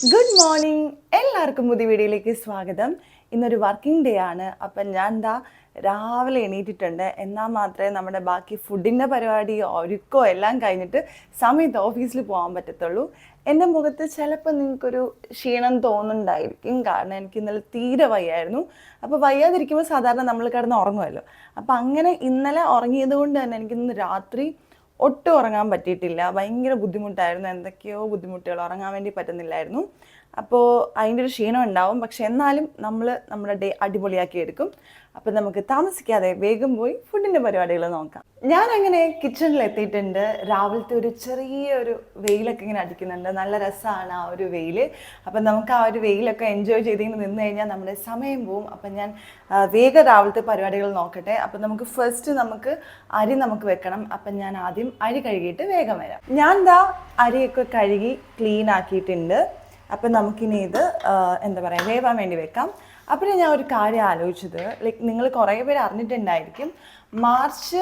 Good morning, എല്ലാവർക്കും പുതിയ വീഡിയോയിലേക്ക് സ്വാഗതം. ഇന്നൊരു വർക്കിംഗ് ഡേ ആണ്. അപ്പം ഞാൻ രാവിലെ എണീറ്റിട്ടുണ്ട്. എന്നാൽ മാത്രമേ നമ്മുടെ ബാക്കി ഫുഡിൻ്റെ പരിപാടി ഒരുക്കോ എല്ലാം കഴിഞ്ഞിട്ട് സമയത്ത് ഓഫീസിൽ പോകാൻ പറ്റത്തുള്ളൂ. എൻ്റെ മുഖത്ത് ചിലപ്പോൾ നിങ്ങൾക്കൊരു ക്ഷീണം തോന്നുന്നുണ്ടായിരിക്കും, കാരണം എനിക്ക് ഇന്നലെ തീരെ വയ്യായിരുന്നു. അപ്പോൾ വയ്യാതിരിക്കുമ്പോൾ സാധാരണ നമ്മൾ കിടന്ന് ഉറങ്ങുമല്ലോ. അപ്പോൾ അങ്ങനെ ഇന്നലെ ഉറങ്ങിയത് കൊണ്ട് തന്നെ എനിക്കിന്ന് രാത്രി ഒട്ടും ഉറങ്ങാൻ പറ്റിയിട്ടില്ല. ഭയങ്കര ബുദ്ധിമുട്ടായിരുന്നു, എന്തൊക്കെയോ ബുദ്ധിമുട്ടുകൾ, ഉറങ്ങാൻ വേണ്ടി പറ്റുന്നില്ലായിരുന്നു. അപ്പോൾ അതിൻ്റെ ഒരു ക്ഷീണം ഉണ്ടാവും. പക്ഷെ എന്നാലും നമ്മൾ നമ്മുടെ ഡേ അടിപൊളിയാക്കി എടുക്കും. അപ്പം നമുക്ക് താമസിക്കാതെ വേഗം പോയി ഫുഡിൻ്റെ പരിപാടികൾ നോക്കാം. ഞാൻ അങ്ങനെ കിച്ചണിൽ എത്തിയിട്ടുണ്ട്. രാവിലത്തെ ഒരു ചെറിയൊരു വെയിലൊക്കെ ഇങ്ങനെ അടിക്കുന്നുണ്ട്. നല്ല രസമാണ് ആ ഒരു വെയിൽ. അപ്പം നമുക്ക് ആ ഒരു വെയിലൊക്കെ എൻജോയ് ചെയ്തിങ്ങനെ നിന്ന് കഴിഞ്ഞാൽ നമ്മുടെ സമയം പോവും. അപ്പം ഞാൻ വേഗം രാവിലത്തെ പരിപാടികൾ നോക്കട്ടെ. അപ്പം നമുക്ക് ഫസ്റ്റ് അരി വെക്കണം. അപ്പം ഞാൻ ആദ്യം അരി കഴുകിയിട്ട് വേഗം വരാം. ഞാൻ അരിയൊക്കെ കഴുകി ക്ലീൻ ആക്കിയിട്ടുണ്ട്. അപ്പം നമുക്കിനി ഇത് എന്താ പറയുക, വേവാൻ വേണ്ടി വെക്കാം. അപ്പോൾ ഞാൻ ഒരു കാര്യം ആലോചിച്ചത്, നിങ്ങൾ കുറേ പേര് അറിഞ്ഞിട്ടുണ്ടായിരിക്കും, മാർച്ച്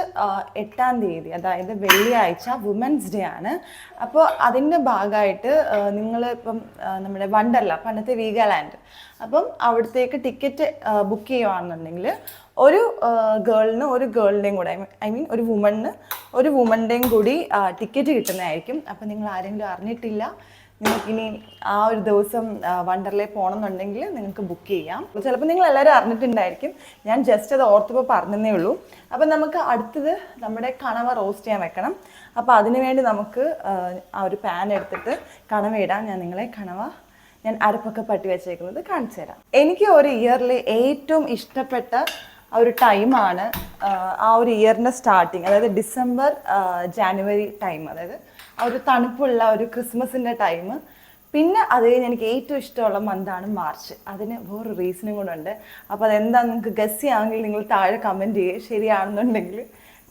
8-ാം തീയതി, അതായത് വെള്ളിയാഴ്ച വുമൻസ് ഡേ ആണ്. അപ്പോൾ അതിൻ്റെ ഭാഗമായിട്ട് നിങ്ങളിപ്പം നമ്മുടെ വണ്ടർല, പണ്ടത്തെ വീഗാലാൻഡ്, അപ്പം അവിടത്തേക്ക് ടിക്കറ്റ് ബുക്ക് ചെയ്യുകയാണെന്നുണ്ടെങ്കിൽ ഒരു ഗേളിൻ്റെയും കൂടെ, ഒരു വുമൻ്റെയും കൂടി ടിക്കറ്റ് കിട്ടുന്നതായിരിക്കും. അപ്പം നിങ്ങൾ ആരെങ്കിലും അറിഞ്ഞിട്ടില്ല, നിങ്ങൾക്കിനി ആ ഒരു ദിവസം വണ്ടർലയിൽ പോകണമെന്നുണ്ടെങ്കിൽ നിങ്ങൾക്ക് ബുക്ക് ചെയ്യാം. ചിലപ്പോൾ നിങ്ങൾ എല്ലാവരും അറിഞ്ഞിട്ടുണ്ടായിരിക്കും, ഞാൻ ജസ്റ്റ് അത് ഓർത്തപ്പോൾ പറഞ്ഞതേ ഉള്ളൂ. അപ്പം നമുക്ക് അടുത്തത് നമ്മുടെ കണവ റോസ്റ്റ് ചെയ്യാൻ വെക്കണം. അപ്പോൾ അതിന് വേണ്ടി നമുക്ക് ആ ഒരു പാൻ എടുത്തിട്ട് കണവ ഇടാം. ഞാൻ അരപ്പൊക്കെ പട്ടി വെച്ചേക്കുന്നത് കാണിച്ചു തരാം. എനിക്ക് ഒരു ഇയറിൽ ഏറ്റവും ഇഷ്ടപ്പെട്ട ആ ഒരു ടൈമാണ് ആ ഒരു ഇയറിൻ്റെ സ്റ്റാർട്ടിങ്, അതായത് ഡിസംബർ ജാനുവരി ടൈം, അതായത് ആ ഒരു തണുപ്പുള്ള ഒരു ക്രിസ്മസിൻ്റെ ടൈം. പിന്നെ അത് കഴിഞ്ഞ് എനിക്ക് ഏറ്റവും ഇഷ്ടമുള്ള മന്താണ് മാർച്ച്. അതിന് വേറൊരു റീസണും കൂടെ ഉണ്ട്. അപ്പോൾ അതെന്താണെന്ന് നിങ്ങൾക്ക് ഗസ് ചെയ്യാമെങ്കിൽ നിങ്ങൾ താഴെ കമൻറ്റ് ചെയ്യുക. ശരിയാണെന്നുണ്ടെങ്കിൽ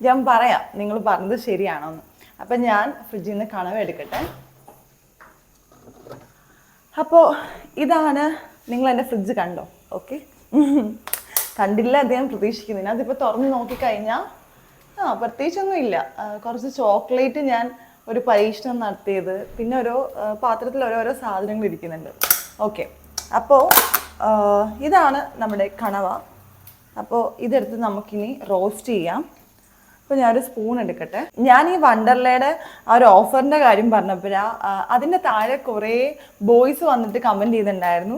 ഞാൻ പറയാം നിങ്ങൾ പറഞ്ഞത് ശരിയാണോ എന്ന്. അപ്പം ഞാൻ ഫ്രിഡ്ജിൽ നിന്ന് കണവ എടുക്കട്ടെ. അപ്പോൾ ഇതാണ്, നിങ്ങൾ എൻ്റെ ഫ്രിഡ്ജ് കണ്ടോ? ഓക്കെ, കണ്ടില്ല അദ്ദേഹം പ്രതീക്ഷിക്കുന്നില്ല. അതിപ്പോൾ തുറന്ന് നോക്കിക്കഴിഞ്ഞാൽ പ്രത്യേകിച്ചൊന്നും ഇല്ല. കുറച്ച് ചോക്ലേറ്റ് ഞാൻ ഒരു പരീക്ഷണം നടത്തിയത്, പിന്നെ ഓരോ പാത്രത്തിൽ ഓരോരോ സാധനങ്ങൾ ഇരിക്കുന്നുണ്ട്. ഓക്കെ, അപ്പോൾ ഇതാണ് നമ്മുടെ കണവ. അപ്പോൾ ഇതെടുത്ത് നമുക്കിനി റോസ്റ്റ് ചെയ്യാം. അപ്പോൾ ഞാനൊരു സ്പൂൺ എടുക്കട്ടെ. ഞാൻ ഈ വണ്ടർലയുടെ ആ ഒരു ഓഫറിൻ്റെ കാര്യം പറഞ്ഞപ്പോഴാണ് അതിൻ്റെ താഴെ കുറേ ബോയ്സ് വന്നിട്ട് കമൻറ്റ് ചെയ്തിട്ടുണ്ടായിരുന്നു,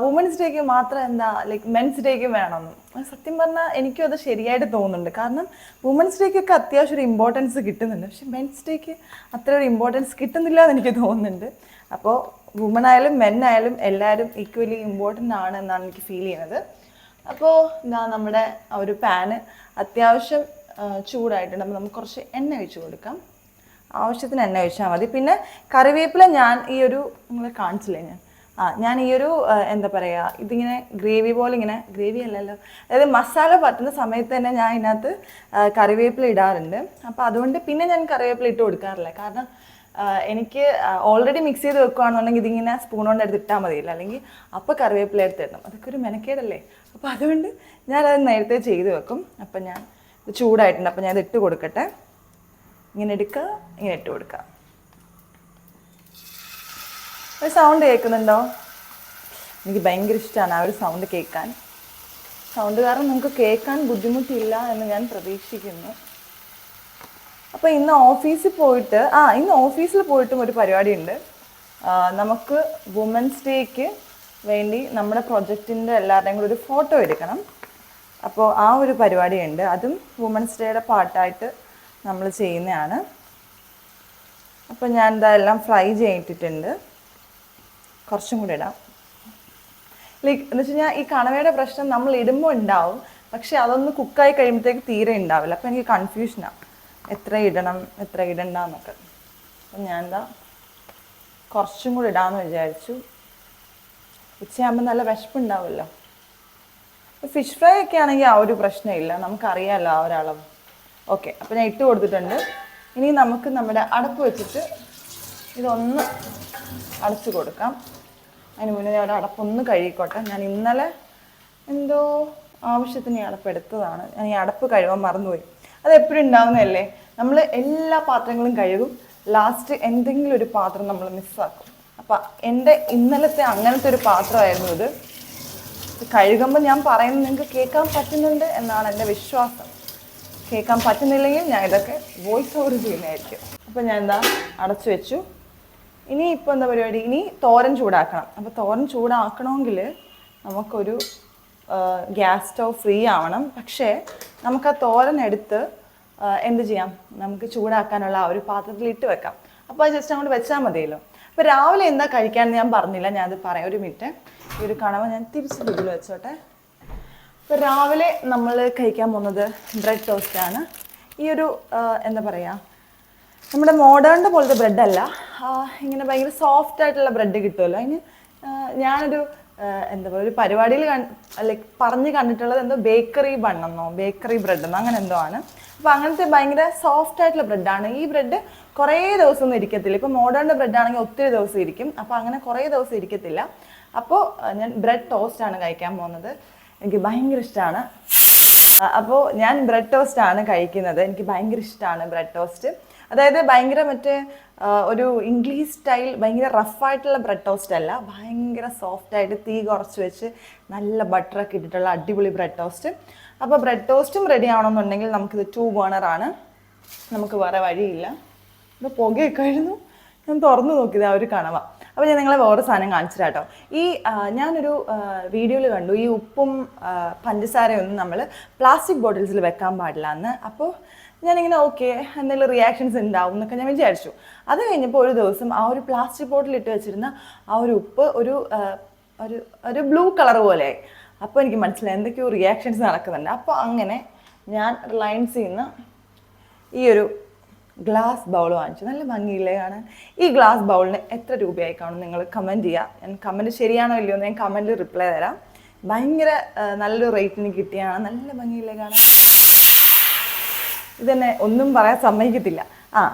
വുമൻസ് ഡേക്ക് മാത്രം എന്താ മെൻസ് ഡേക്കും വേണമെന്ന്. സത്യം പറഞ്ഞാൽ എനിക്കും അത് ശരിയായിട്ട് തോന്നുന്നുണ്ട്. കാരണം വുമൻസ് ഡേക്കൊക്കെ അത്യാവശ്യം ഒരു ഇമ്പോർട്ടൻസ് കിട്ടുന്നുണ്ട്, പക്ഷെ മെൻസ് ഡേക്ക് അത്ര ഒരു ഇമ്പോർട്ടൻസ് കിട്ടുന്നില്ല എന്ന് എനിക്ക് തോന്നുന്നുണ്ട്. അപ്പോൾ വുമൺ ആയാലും മെൻ ആയാലും എല്ലാവരും ഈക്വലി ഇമ്പോർട്ടൻ്റ് ആണ് എന്നാണ് എനിക്ക് ഫീൽ ചെയ്യുന്നത്. അപ്പോൾ നമ്മുടെ ആ ഒരു പാന് അത്യാവശ്യം ചൂടായിട്ടുണ്ട്. അപ്പോൾ നമുക്ക് കുറച്ച് എണ്ണ ഒഴിച്ച് കൊടുക്കാം. ആവശ്യത്തിന് എണ്ണ ഒഴിച്ചാൽ മതി. പിന്നെ കറിവേപ്പില ഞാൻ ഈ ഒരു നിങ്ങളെ കാണിച്ചില്ലേ, ഞാൻ ഈ ഒരു എന്താ പറയുക, ഇതിങ്ങനെ ഗ്രേവി പോലെ, ഇങ്ങനെ ഗ്രേവി അല്ലല്ലോ, അതായത് മസാല പറ്റുന്ന സമയത്ത് തന്നെ ഞാൻ ഇതിനകത്ത് കറിവേപ്പില ഇടാറുണ്ട്. അപ്പോൾ അതുകൊണ്ട് പിന്നെ ഞാൻ കറിവേപ്പില ഇട്ട് കൊടുക്കാറില്ല. കാരണം എനിക്ക് ഓൾറെഡി മിക്സ് ചെയ്ത് വെക്കുകയാണെന്നുണ്ടെങ്കിൽ ഇതിങ്ങനെ സ്പൂൺ കൊണ്ട് എടുത്ത് ഇട്ടാൽ മതിയില്ല, അല്ലെങ്കിൽ അപ്പോൾ കറിവേപ്പില എടുത്തിടണം, അതൊക്കെ ഒരു മെനക്കേടല്ലേ. അപ്പോൾ അതുകൊണ്ട് ഞാനത് നേരത്തെ ചെയ്ത് വെക്കും. അപ്പം ഞാൻ ഇത് ചൂടായിട്ടുണ്ട്, അപ്പോൾ ഞാൻ ഇത് ഇട്ട് കൊടുക്കട്ടെ. ഇങ്ങനെ എടുക്കുക, ഇങ്ങനെ ഇട്ട് കൊടുക്കുക. ഒരു സൗണ്ട് കേൾക്കുന്നുണ്ടോ? എനിക്ക് ഭയങ്കര ഇഷ്ടമാണ് ആ ഒരു സൗണ്ട് കേൾക്കാൻ. സൗണ്ട് കാരണം നിങ്ങൾക്ക് കേൾക്കാൻ ബുദ്ധിമുട്ടില്ല എന്ന് ഞാൻ പ്രതീക്ഷിക്കുന്നു. അപ്പോൾ ഇന്ന് ഓഫീസിൽ പോയിട്ടും ഒരു പരിപാടി ഉണ്ട്. നമുക്ക് വുമൻസ് ഡേക്ക് വേണ്ടി നമ്മുടെ പ്രൊജക്റ്റിൻ്റെ എല്ലാവരുടെയും കൂടി ഒരു ഫോട്ടോ എടുക്കണം. അപ്പോൾ ആ ഒരു പരിപാടിയുണ്ട്. അതും വുമൻസ് ഡേയുടെ പാർട്ടായിട്ട് നമ്മൾ ചെയ്യുന്നതാണ്. അപ്പോൾ ഞാൻ ഇതെല്ലാം ഫ്രൈ ചെയ്തിട്ടുണ്ട്. കുറച്ചും കൂടി ഇടാം. എന്ന് വെച്ച് കഴിഞ്ഞാൽ ഈ കണവയുടെ പ്രശ്നം നമ്മൾ ഇടുമ്പോൾ ഉണ്ടാവും, പക്ഷെ അതൊന്ന് കുക്കായി കഴിയുമ്പോഴത്തേക്ക് തീരെ ഉണ്ടാവില്ല. അപ്പോൾ എനിക്ക് കൺഫ്യൂഷനാണ് എത്ര ഇടണം എത്ര ഇടണ്ടെന്നൊക്കെ. അപ്പം ഞാൻ കുറച്ചും കൂടി ഇടാമെന്ന് വിചാരിച്ചു. ഉച്ചയാകുമ്പോൾ നല്ല വിശപ്പുണ്ടാവുമല്ലോ. ഫിഷ് ഫ്രൈ ഒക്കെ ആണെങ്കിൽ ആ ഒരു പ്രശ്നമില്ല, നമുക്കറിയാമല്ലോ ആ ഒരളവ്. ഓക്കെ, അപ്പോൾ ഞാൻ ഇട്ട് കൊടുത്തിട്ടുണ്ട്. ഇനി നമുക്ക് നമ്മുടെ അടപ്പ് വെച്ചിട്ട് ഇതൊന്ന് അടച്ചു കൊടുക്കാം. അതിന് മുന്നേ ഞാൻ അടപ്പൊന്ന് കഴുകിക്കോട്ടെ. ഞാൻ ഇന്നലെ എന്തോ ആവശ്യത്തിന് ഈ അടപ്പ് എടുത്തതാണ്. ഞാൻ ഈ അടപ്പ് കഴുകാൻ മറന്നുപോയി. അത് എപ്പോഴും ഉണ്ടാകുന്നതല്ലേ, നമ്മൾ എല്ലാ പാത്രങ്ങളും കഴുകും, ലാസ്റ്റ് എന്തെങ്കിലും ഒരു പാത്രം നമ്മൾ മിസ്സാക്കും. എൻ്റെ ഇന്നലത്തെ അങ്ങനത്തെ ഒരു പാത്രമായിരുന്നു ഇത്. കഴുകുമ്പോൾ ഞാൻ പറയുന്നത് നിങ്ങൾക്ക് കേൾക്കാൻ പറ്റുന്നുണ്ട് എന്നാണ് എൻ്റെ വിശ്വാസം. കേൾക്കാൻ പറ്റുന്നില്ലെങ്കിൽ ഞാൻ ഇതൊക്കെ വോയിസ് ഓവർ ചെയ്യുന്നതായിരിക്കും. അപ്പോൾ ഞാൻ എന്താ അടച്ചു വെച്ചു. ഇനി ഇപ്പോൾ എന്താ പരിപാടി, ഇനി തോരൻ ചൂടാക്കണം. അപ്പോൾ തോരൻ ചൂടാക്കണമെങ്കിൽ നമുക്കൊരു ഗ്യാസ് സ്റ്റവ് ഫ്രീ ആവണം. പക്ഷേ നമുക്ക് ആ തോരൻ എടുത്ത് എന്ത് ചെയ്യാം, നമുക്ക് ചൂടാക്കാനുള്ള ആ ഒരു പാത്രത്തിൽ ഇട്ട് വെക്കാം. അപ്പോൾ അത് ജസ്റ്റ് അങ്ങോട്ട് വെച്ചാൽ മതിയല്ലോ. അപ്പോൾ രാവിലെ എന്താ കഴിക്കാമെന്ന് ഞാൻ പറഞ്ഞില്ല, ഞാനത് പറയാം. ഒരു മിനിറ്റ്, ഈ ഒരു കണവ ഞാൻ തിരിച്ച് ഫ്രിഡ്ജിൽ വെച്ചോട്ടെ. അപ്പോൾ രാവിലെ നമ്മൾ കഴിക്കാൻ പോകുന്നത് ബ്രെഡ് ടോസ്റ്റാണ്. ഈ ഒരു എന്താ പറയുക, നമ്മുടെ മോഡേണിൻ്റെ പോലത്തെ ബ്രെഡല്ല, ഇങ്ങനെ ഭയങ്കര സോഫ്റ്റ് ആയിട്ടുള്ള ബ്രെഡ് കിട്ടുമല്ലോ. അതിന് ഞാനൊരു എന്താ പറയുക, ഒരു പരിപാടിയിൽ ലൈക്ക് പറഞ്ഞ് കണ്ടിട്ടുള്ളത് എന്തോ ബേക്കറി ബണ്ണെന്നോ ബേക്കറി ബ്രെഡെന്നോ അങ്ങനെ എന്തോ ആണ്. അപ്പോൾ അങ്ങനത്തെ ഭയങ്കര സോഫ്റ്റ് ആയിട്ടുള്ള ബ്രെഡാണ്. ഈ ബ്രെഡ് കുറേ ദിവസം ഒന്നും ഇരിക്കത്തില്ല. ഇപ്പോൾ മോഡേണിൻ്റെ ബ്രെഡാണെങ്കിൽ ഒത്തിരി ദിവസം ഇരിക്കും. അപ്പോൾ അങ്ങനെ കുറേ ദിവസം ഇരിക്കത്തില്ല. അപ്പോൾ ഞാൻ ബ്രെഡ് ടോസ്റ്റാണ് കഴിക്കാൻ പോകുന്നത്. എനിക്ക് ഭയങ്കര ഇഷ്ടമാണ്. അപ്പോൾ ഞാൻ ബ്രെഡ് ടോസ്റ്റാണ് കഴിക്കുന്നത്. എനിക്ക് ഭയങ്കര ഇഷ്ടമാണ് ബ്രെഡ് ടോസ്റ്റ്. അതായത് ഭയങ്കര മറ്റേ ഒരു ഇംഗ്ലീഷ് സ്റ്റൈൽ ഭയങ്കര റഫായിട്ടുള്ള ബ്രെഡ് ടോസ്റ്റ് അല്ല, ഭയങ്കര സോഫ്റ്റായിട്ട് തീ കുറച്ച് വെച്ച് നല്ല ബട്ടറൊക്കെ ഇട്ടിട്ടുള്ള അടിപൊളി ബ്രെഡ് ടോസ്റ്റ്. അപ്പോൾ ബ്രെഡ് ടോസ്റ്റും റെഡി ആവണമെന്നുണ്ടെങ്കിൽ നമുക്കിത് 2 ബേണറാണ്, നമുക്ക് വേറെ വഴിയില്ല. ഇത് പുകയൊക്കെ ആയിരുന്നു, ഞാൻ തുറന്നു നോക്കിയത് ആ ഒരു കണവ. അപ്പോൾ ഞാൻ നിങ്ങളെ വേറെ സാധനം കാണിച്ചിട്ട് കേട്ടോ. ഈ ഞാനൊരു വീഡിയോയിൽ കണ്ടു, ഈ ഉപ്പും പഞ്ചസാരയൊന്നും നമ്മൾ പ്ലാസ്റ്റിക് ബോട്ടിൽസിൽ വെക്കാൻ പാടില്ല എന്ന്. അപ്പോൾ ഞാനിങ്ങനെ ഓക്കെ എന്തെങ്കിലും റിയാക്ഷൻസ് ഉണ്ടാവും എന്നൊക്കെ ഞാൻ വിചാരിച്ചു. അത് കഴിഞ്ഞപ്പോൾ ഒരു ദിവസം ആ ഒരു പ്ലാസ്റ്റിക് ബോട്ടിൽ ഇട്ട് വെച്ചിരുന്ന ആ ഒരു ഉപ്പ് ഒരു ഒരു ബ്ലൂ കളർ പോലെയായി. അപ്പോൾ എനിക്ക് മനസ്സിലായി എന്തൊക്കെയോ റിയാക്ഷൻസ് നടക്കുന്നുണ്ട്. അപ്പോൾ അങ്ങനെ ഞാൻ റിലയൻസിൽ നിന്ന് ഈ ഒരു ഗ്ലാസ് ബൗൾ വാങ്ങിച്ചു. നല്ല ഭംഗിയില്ലേ കാണാൻ. ഈ ഗ്ലാസ് ബൗളിന് എത്ര രൂപയായി കാണും നിങ്ങൾ കമൻറ്റ് ചെയ്യുക. ഞാൻ കമൻറ്റ് ശരിയാണോ ഇല്ലയോ എന്ന് ഞാൻ കമൻറ്റിൽ റിപ്ലൈ തരാം. ഭയങ്കര നല്ലൊരു റേറ്റിന് കിട്ടിയാണ്. നല്ല ഭംഗിയില്ലേ കാണാൻ. ഇതെന്നെ ഒന്നും പറയാൻ സമ്മതിക്കത്തില്ല.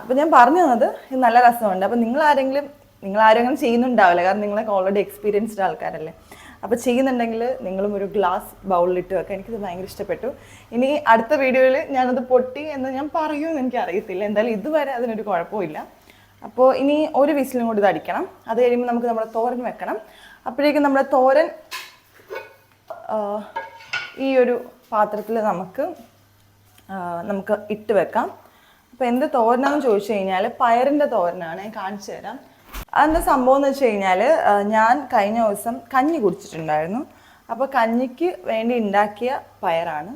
അപ്പോൾ ഞാൻ പറഞ്ഞു തന്നത് ഇത് നല്ല രസമുണ്ട്. അപ്പോൾ നിങ്ങളാരെങ്കിലും ചെയ്യുന്നുണ്ടാവില്ല, കാരണം നിങ്ങളൊക്കെ ഓൾറെഡി എക്സ്പീരിയൻസ്ഡ് ആൾക്കാരല്ലേ. അപ്പോൾ ചെയ്യുന്നുണ്ടെങ്കിൽ നിങ്ങളും ഒരു ഗ്ലാസ് ബൗളിലിട്ട് വെക്കുക. എനിക്കിത് ഭയങ്കര ഇഷ്ടപ്പെട്ടു. ഇനി അടുത്ത വീഡിയോയിൽ ഞാനത് പൊട്ടി എന്ന് ഞാൻ പറയുമെന്ന് എനിക്കറിയത്തില്ല. എന്തായാലും ഇതുവരെ അതിനൊരു കുഴപ്പമില്ല. അപ്പോൾ ഇനി ഒരു വിസിലും കൂടി ഇത് അടിക്കണം. അത് കഴിയുമ്പോൾ നമുക്ക് നമ്മുടെ തോരൻ വെക്കണം. അപ്പോഴേക്കും നമ്മുടെ തോരൻ ഈ ഒരു പാത്രത്തിൽ നമുക്ക് ഇട്ട് വെക്കാം. അപ്പോൾ എന്ത് തോരനാണെന്ന് ചോദിച്ചു കഴിഞ്ഞാൽ പയറിൻ്റെ തോരനാണ്. ഞാൻ കാണിച്ചു തരാം. അതെന്താ സംഭവം എന്ന് വെച്ച് കഴിഞ്ഞാൽ, ഞാൻ കഴിഞ്ഞ ദിവസം കഞ്ഞി കുടിച്ചിട്ടുണ്ടായിരുന്നു. അപ്പോൾ കഞ്ഞിക്ക് വേണ്ടി ഉണ്ടാക്കിയ പയറാണ്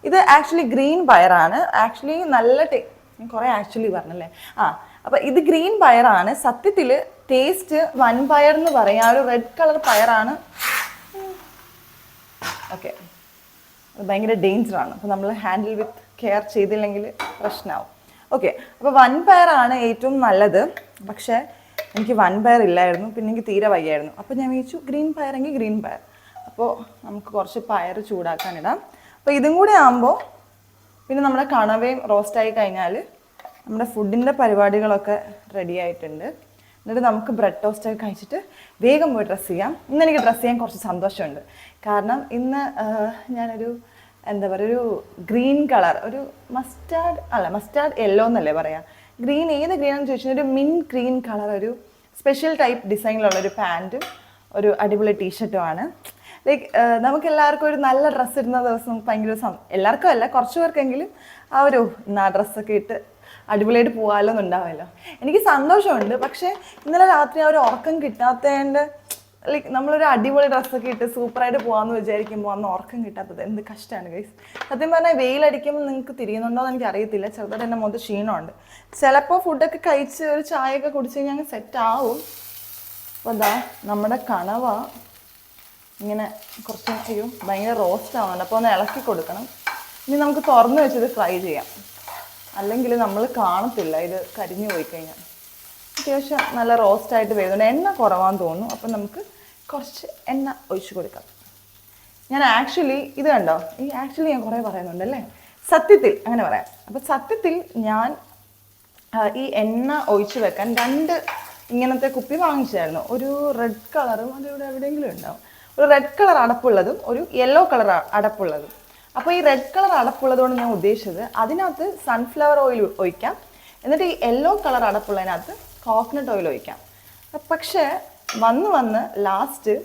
ഇത്. Actually green പയറാണ്. ആക്ച്വലി നല്ല ഞാൻ കുറേ ആക്ച്വലി പറഞ്ഞല്ലേ. അപ്പോൾ ഇത് ഗ്രീൻ പയറാണ്. സത്യത്തിൽ ടേസ്റ്റ് വൻപയർ എന്ന് പറയാം. ആ ഒരു റെഡ് കളർ പയറാണ്. ഓക്കെ, അത് ഭയങ്കര ഡേഞ്ചറാണ്. അപ്പോൾ നമ്മൾ ഹാൻഡിൽ വിത്ത് കെയർ ചെയ്തില്ലെങ്കിൽ പ്രശ്നമാവും. ഓക്കെ, അപ്പോൾ വൻപയറാണ് ഏറ്റവും നല്ലത്. പക്ഷേ എനിക്ക് വൻപയർ ഇല്ലായിരുന്നു, പിന്നെ എനിക്ക് തീരെ വയ്യായിരുന്നു. അപ്പോൾ ഞാൻ വിചാരിച്ചു ഗ്രീൻ പയറെങ്കിൽ ഗ്രീൻ പയർ. അപ്പോൾ നമുക്ക് കുറച്ച് പയർ ചൂടാക്കാനിടാം. അപ്പോൾ ഇതും കൂടെ ആകുമ്പോൾ പിന്നെ നമ്മുടെ കണവയും റോസ്റ്റായി കഴിഞ്ഞാൽ നമ്മുടെ ഫുഡിൻ്റെ പരിപാടികളൊക്കെ റെഡി ആയിട്ടുണ്ട്. എന്നിട്ട് നമുക്ക് ബ്രെഡ് ടോസ്റ്റൊക്കെ കഴിച്ചിട്ട് വേഗം പോയി ഡ്രസ്സ് ചെയ്യാം. ഇന്ന് എനിക്ക് ഡ്രസ്സ് ചെയ്യാൻ കുറച്ച് സന്തോഷമുണ്ട്. കാരണം ഇന്ന് ഞാനൊരു എന്താ പറയുക, ഒരു ഗ്രീൻ കളർ, ഒരു മസ്റ്റാർഡ് യെല്ലോ എന്നല്ലേ പറയാം. ഗ്രീൻ ഏത് ഗ്രീനാണെന്ന് ചോദിച്ചാൽ ഒരു മിൻറ്റ് ഗ്രീൻ കളർ, ഒരു സ്പെഷ്യൽ ടൈപ്പ് ഡിസൈനിലുള്ള ഒരു പാൻറ്റും ഒരു അടിപൊളി ടീഷർട്ടുമാണ്. ലൈക്ക് നമുക്ക് എല്ലാവർക്കും ഒരു നല്ല ഡ്രസ്സ് ഇടുന്ന ദിവസം ഭയങ്കര എല്ലാവർക്കും അല്ല, കുറച്ച് പേർക്കെങ്കിലും ആ ഒരു ഡ്രസ്സൊക്കെ ഇട്ട് അടിപൊളിയായിട്ട് പോകാമല്ലോ എന്നുണ്ടാവുമല്ലോ. എനിക്ക് സന്തോഷമുണ്ട്. പക്ഷേ ഇന്നലെ രാത്രി ആ ഒരു ഉറക്കം കിട്ടാത്തതിൻ്റെ ലൈക്ക് നമ്മളൊരു അടിപൊളി ഡ്രസ്സൊക്കെ ഇട്ട് സൂപ്പറായിട്ട് പോകാമെന്ന് വിചാരിക്കുമ്പോൾ അന്ന് ഉറക്കം കിട്ടാത്തത് എന്ത് കഷ്ടമാണ് ഗൈസ്. സത്യം പറഞ്ഞാൽ വെയിലടിക്കുമ്പോൾ നിങ്ങൾക്ക് തിരിയുന്നുണ്ടോ എന്ന് എനിക്ക് അറിയത്തില്ല. ചെറുതായിട്ട് എൻ്റെ മുഖത്ത് ക്ഷീണമുണ്ട്. ചിലപ്പോൾ ഫുഡൊക്കെ കഴിച്ച് ഒരു ചായയൊക്കെ കുടിച്ച് കഴിഞ്ഞാൽ അങ്ങ് സെറ്റ് ആവും. അപ്പോൾ എന്താ നമ്മുടെ കണവ ഇങ്ങനെ കുറച്ച് ഭയങ്കര റോസ്റ്റ് ആവുന്നുണ്ട്. അപ്പോൾ ഒന്ന് ഇളക്കി കൊടുക്കണം. ഇനി നമുക്ക് തുറന്ന് വെച്ചത് ഫ്രൈ ചെയ്യാം, അല്ലെങ്കിൽ നമ്മൾ കാണത്തില്ല ഇത് കരിഞ്ഞു പോയി കഴിഞ്ഞാൽ. അത്യാവശ്യം നല്ല റോസ്റ്റായിട്ട് വരുന്നുണ്ട്. എണ്ണ കുറവാന്ന് തോന്നുന്നു. അപ്പം നമുക്ക് കുറച്ച് എണ്ണ ഒഴിച്ച് കൊടുക്കാം. ഞാൻ ആക്ച്വലി ഇത് കണ്ടോ, ഞാൻ കുറേ പറയുന്നുണ്ടല്ലേ, സത്യത്തിൽ അങ്ങനെ പറയാം. അപ്പം സത്യത്തിൽ ഞാൻ ഈ എണ്ണ ഒഴിച്ച് വെക്കാൻ 2 ഇങ്ങനത്തെ കുപ്പി വാങ്ങിച്ചായിരുന്നു. ഒരു റെഡ് കളറും അതിവിടെ എവിടെയെങ്കിലും ഉണ്ടാവും. ഒരു റെഡ് കളർ അടപ്പുള്ളതും ഒരു യെല്ലോ കളർ അടപ്പുള്ളതും. അപ്പോൾ ഈ റെഡ് കളർ അടപ്പുള്ളതുകൊണ്ട് ഞാൻ ഉദ്ദേശിച്ചത് അതിനകത്ത് സൺഫ്ലവർ ഓയിൽ ഒഴിക്കാം. എന്നിട്ട് ഈ യെല്ലോ കളർ അടപ്പുള്ളതിനകത്ത് കോക്കനട്ട് ഓയിൽ ഒഴിക്കാം. പക്ഷേ വന്ന് ലാസ്റ്റ്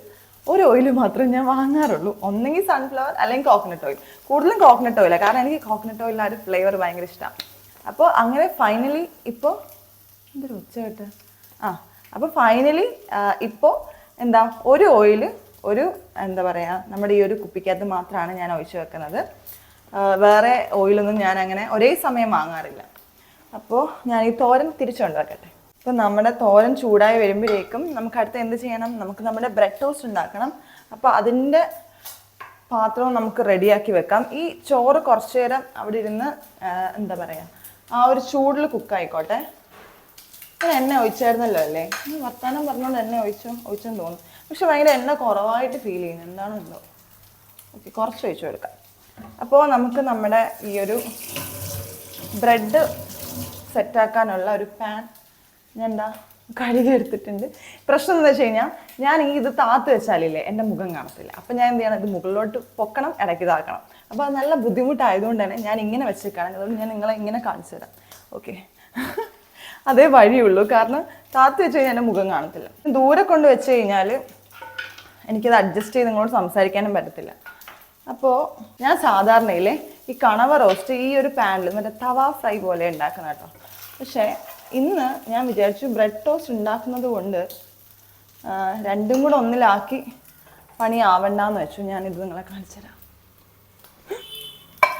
ഒരു ഓയിൽ മാത്രമേ ഞാൻ വാങ്ങാറുള്ളൂ. ഒന്നെങ്കിൽ സൺഫ്ലവർ അല്ലെങ്കിൽ കോക്കനട്ട് ഓയിൽ. കൂടുതലും കോക്കനട്ട് ഓയിലാണ്, കാരണം എനിക്ക് കോക്കനട്ട് ഓയിലിൻ്റെ ആ ഒരു ഫ്ലേവർ ഭയങ്കര ഇഷ്ടമാണ്. അപ്പോൾ അങ്ങനെ ഫൈനലി ഇപ്പോൾ എന്തൊരു ഉച്ചയായിട്ട് അപ്പോൾ ഫൈനലി ഇപ്പോൾ എന്താ ഒരു ഓയിൽ എന്താ പറയുക നമ്മുടെ ഈ ഒരു കുപ്പിക്കകത്ത് മാത്രമാണ് ഞാൻ ഒഴിച്ച് വെക്കുന്നത്. വേറെ ഓയിലൊന്നും ഞാൻ അങ്ങനെ ഒരേ സമയം വാങ്ങാറില്ല. അപ്പോൾ ഞാൻ ഈ തോരൻ തിരിച്ചുകൊണ്ട് വെക്കട്ടെ. അപ്പോൾ നമ്മുടെ തോരൻ ചൂടായി വരുമ്പോഴേക്കും നമുക്ക് അടുത്ത് എന്ത് ചെയ്യണം? നമുക്ക് നമ്മുടെ ബ്രെഡ് ടോസ്റ്റ് ഉണ്ടാക്കണം. അപ്പോൾ അതിൻ്റെ പാത്രവും നമുക്ക് റെഡിയാക്കി വെക്കാം. ഈ ചോറ് കുറച്ച് നേരം അവിടെ ഇരുന്ന് എന്താ പറയുക ആ ഒരു ചൂടിൽ കുക്കായിക്കോട്ടെ. ഞാൻ എണ്ണ ഒഴിച്ചായിരുന്നല്ലോ അല്ലേ? വർത്താനം പറഞ്ഞുകൊണ്ട് എണ്ണ ഒഴിച്ചെന്ന് തോന്നുന്നു. പക്ഷെ ഭയങ്കര എണ്ണ കുറവായിട്ട് ഫീൽ ചെയ്യുന്നു. എന്താണെന്നോ. ഓക്കെ, കുറച്ച് ഒഴിച്ചു കൊടുക്കാം. അപ്പോൾ നമുക്ക് നമ്മുടെ ഈ ഒരു ബ്രെഡ് സെറ്റാക്കാനുള്ള ഒരു പാൻ ഞാൻ കഴുകി എടുത്തിട്ടുണ്ട്. പ്രശ്നം എന്താ വെച്ച് കഴിഞ്ഞാൽ ഞാൻ ഇത് താത്ത് വെച്ചാലില്ലേ എൻ്റെ മുഖം കാണത്തില്ല. അപ്പോൾ ഞാൻ എന്ത് ചെയ്യണം? ഇത് മുകളിലോട്ട് പൊക്കണം, ഇടയ്ക്ക് ഇതാക്കണം. അപ്പോൾ അത് നല്ല ബുദ്ധിമുട്ടായതുകൊണ്ട് തന്നെ ഞാൻ ഇങ്ങനെ വെച്ചേക്കാണ്. അതുകൊണ്ട് ഞാൻ നിങ്ങളെ ഇങ്ങനെ കാണിച്ചു തരാം. ഓക്കെ, അതേ വഴിയുള്ളൂ. കാരണം താത്ത് വെച്ച് കഴിഞ്ഞാൽ എൻ്റെ മുഖം കാണത്തില്ല. ദൂരെ കൊണ്ട് വെച്ച് കഴിഞ്ഞാൽ എനിക്കത് അഡ്ജസ്റ്റ് ചെയ്ത് നിങ്ങളോട് സംസാരിക്കാനും പറ്റത്തില്ല. അപ്പോൾ ഞാൻ സാധാരണയില്ലേ ഈ കണവ റോസ്റ്റ് ഈ ഒരു പാനിൽ മറ്റേ തവ ഫ്രൈ പോലെ ഉണ്ടാക്കുന്ന കേട്ടോ. പക്ഷേ ഇന്ന് ഞാൻ വിചാരിച്ചു ബ്രെഡ് ടോസ്റ്റ് ഉണ്ടാക്കുന്നത് കൊണ്ട് രണ്ടും കൂടെ ഒന്നിലാക്കി പണി ആവണ്ടെന്ന് വെച്ചു. ഞാനിത് നിങ്ങളെ കാണിച്ചു തരാം.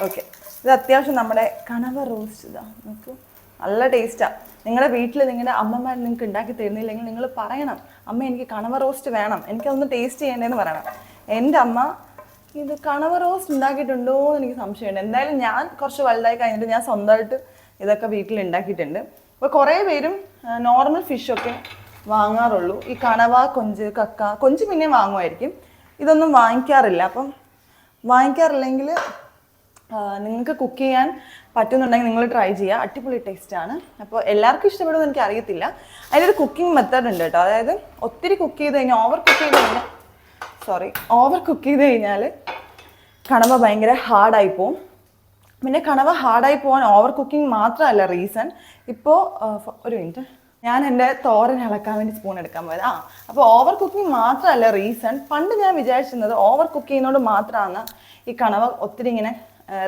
ഓക്കെ, ഇത് അത്യാവശ്യം നമ്മുടെ കണവ റോസ്റ്റ് ഇതാ നമുക്ക് നല്ല ടേസ്റ്റാണ്. നിങ്ങളുടെ വീട്ടിൽ നിങ്ങളുടെ അമ്മമാർ നിങ്ങൾക്ക് ഉണ്ടാക്കി തരുന്നില്ലെങ്കിൽ നിങ്ങൾ പറയണം, അമ്മ എനിക്ക് കണവ റോസ്റ്റ് വേണം, എനിക്കതൊന്ന് ടേസ്റ്റ് ചെയ്യേണ്ടതെന്ന് പറയണം. എൻ്റെ അമ്മ ഇത് കണവ റോസ്റ്റ് ഉണ്ടാക്കിയിട്ടുണ്ടോ എന്ന് എനിക്ക് സംശയമുണ്ട്. എന്തായാലും ഞാൻ കുറച്ച് വലുതായി കഴിഞ്ഞിട്ട് ഞാൻ സ്വന്തമായിട്ട് ഇതൊക്കെ വീട്ടിൽ ഉണ്ടാക്കിയിട്ടുണ്ട്. അപ്പോൾ കുറേ പേരും നോർമൽ ഫിഷൊക്കെ വാങ്ങാറുള്ളൂ. ഈ കണവ, കൊഞ്ച്, കക്ക, കൊഞ്ച് പിന്നെ വാങ്ങുമായിരിക്കും. ഇതൊന്നും വാങ്ങിക്കാറില്ല. അപ്പം വാങ്ങിക്കാറില്ലെങ്കിൽ നിങ്ങൾക്ക് കുക്ക് ചെയ്യാൻ പറ്റുന്നുണ്ടെങ്കിൽ നിങ്ങൾ ട്രൈ ചെയ്യുക. അടിപൊളി ടേസ്റ്റാണ്. അപ്പോൾ എല്ലാവർക്കും ഇഷ്ടപ്പെടുമെന്ന് എനിക്ക് അറിയത്തില്ല. അതിലൊരു കുക്കിംഗ് മെത്തേഡ് ഉണ്ട് കേട്ടോ. അതായത് ഒത്തിരി കുക്ക് ചെയ്ത് കഴിഞ്ഞാൽ ഓവർ കുക്ക് ചെയ്ത് കഴിഞ്ഞാൽ കണവ ഭയങ്കര ഹാർഡായി പോവും. പിന്നെ കണവ ഹാർഡായി പോകാൻ ഓവർ കുക്കിംഗ് മാത്രമല്ല റീസൺ. ഇപ്പോൾ ഒരു മിനിറ്റ്, ഞാൻ എൻ്റെ തോരൻ ഇളക്കാൻ വേണ്ടി സ്പൂൺ എടുക്കാൻ പോയത്. അപ്പോൾ ഓവർ കുക്കിംഗ് മാത്രമല്ല റീസൺ. പണ്ട് ഞാൻ വിചാരിച്ചിരുന്നത് ഓവർ കുക്ക് ചെയ്യുന്നതുകൊണ്ട് മാത്രമാണ് ഈ കണവ ഒത്തിരി ഇങ്ങനെ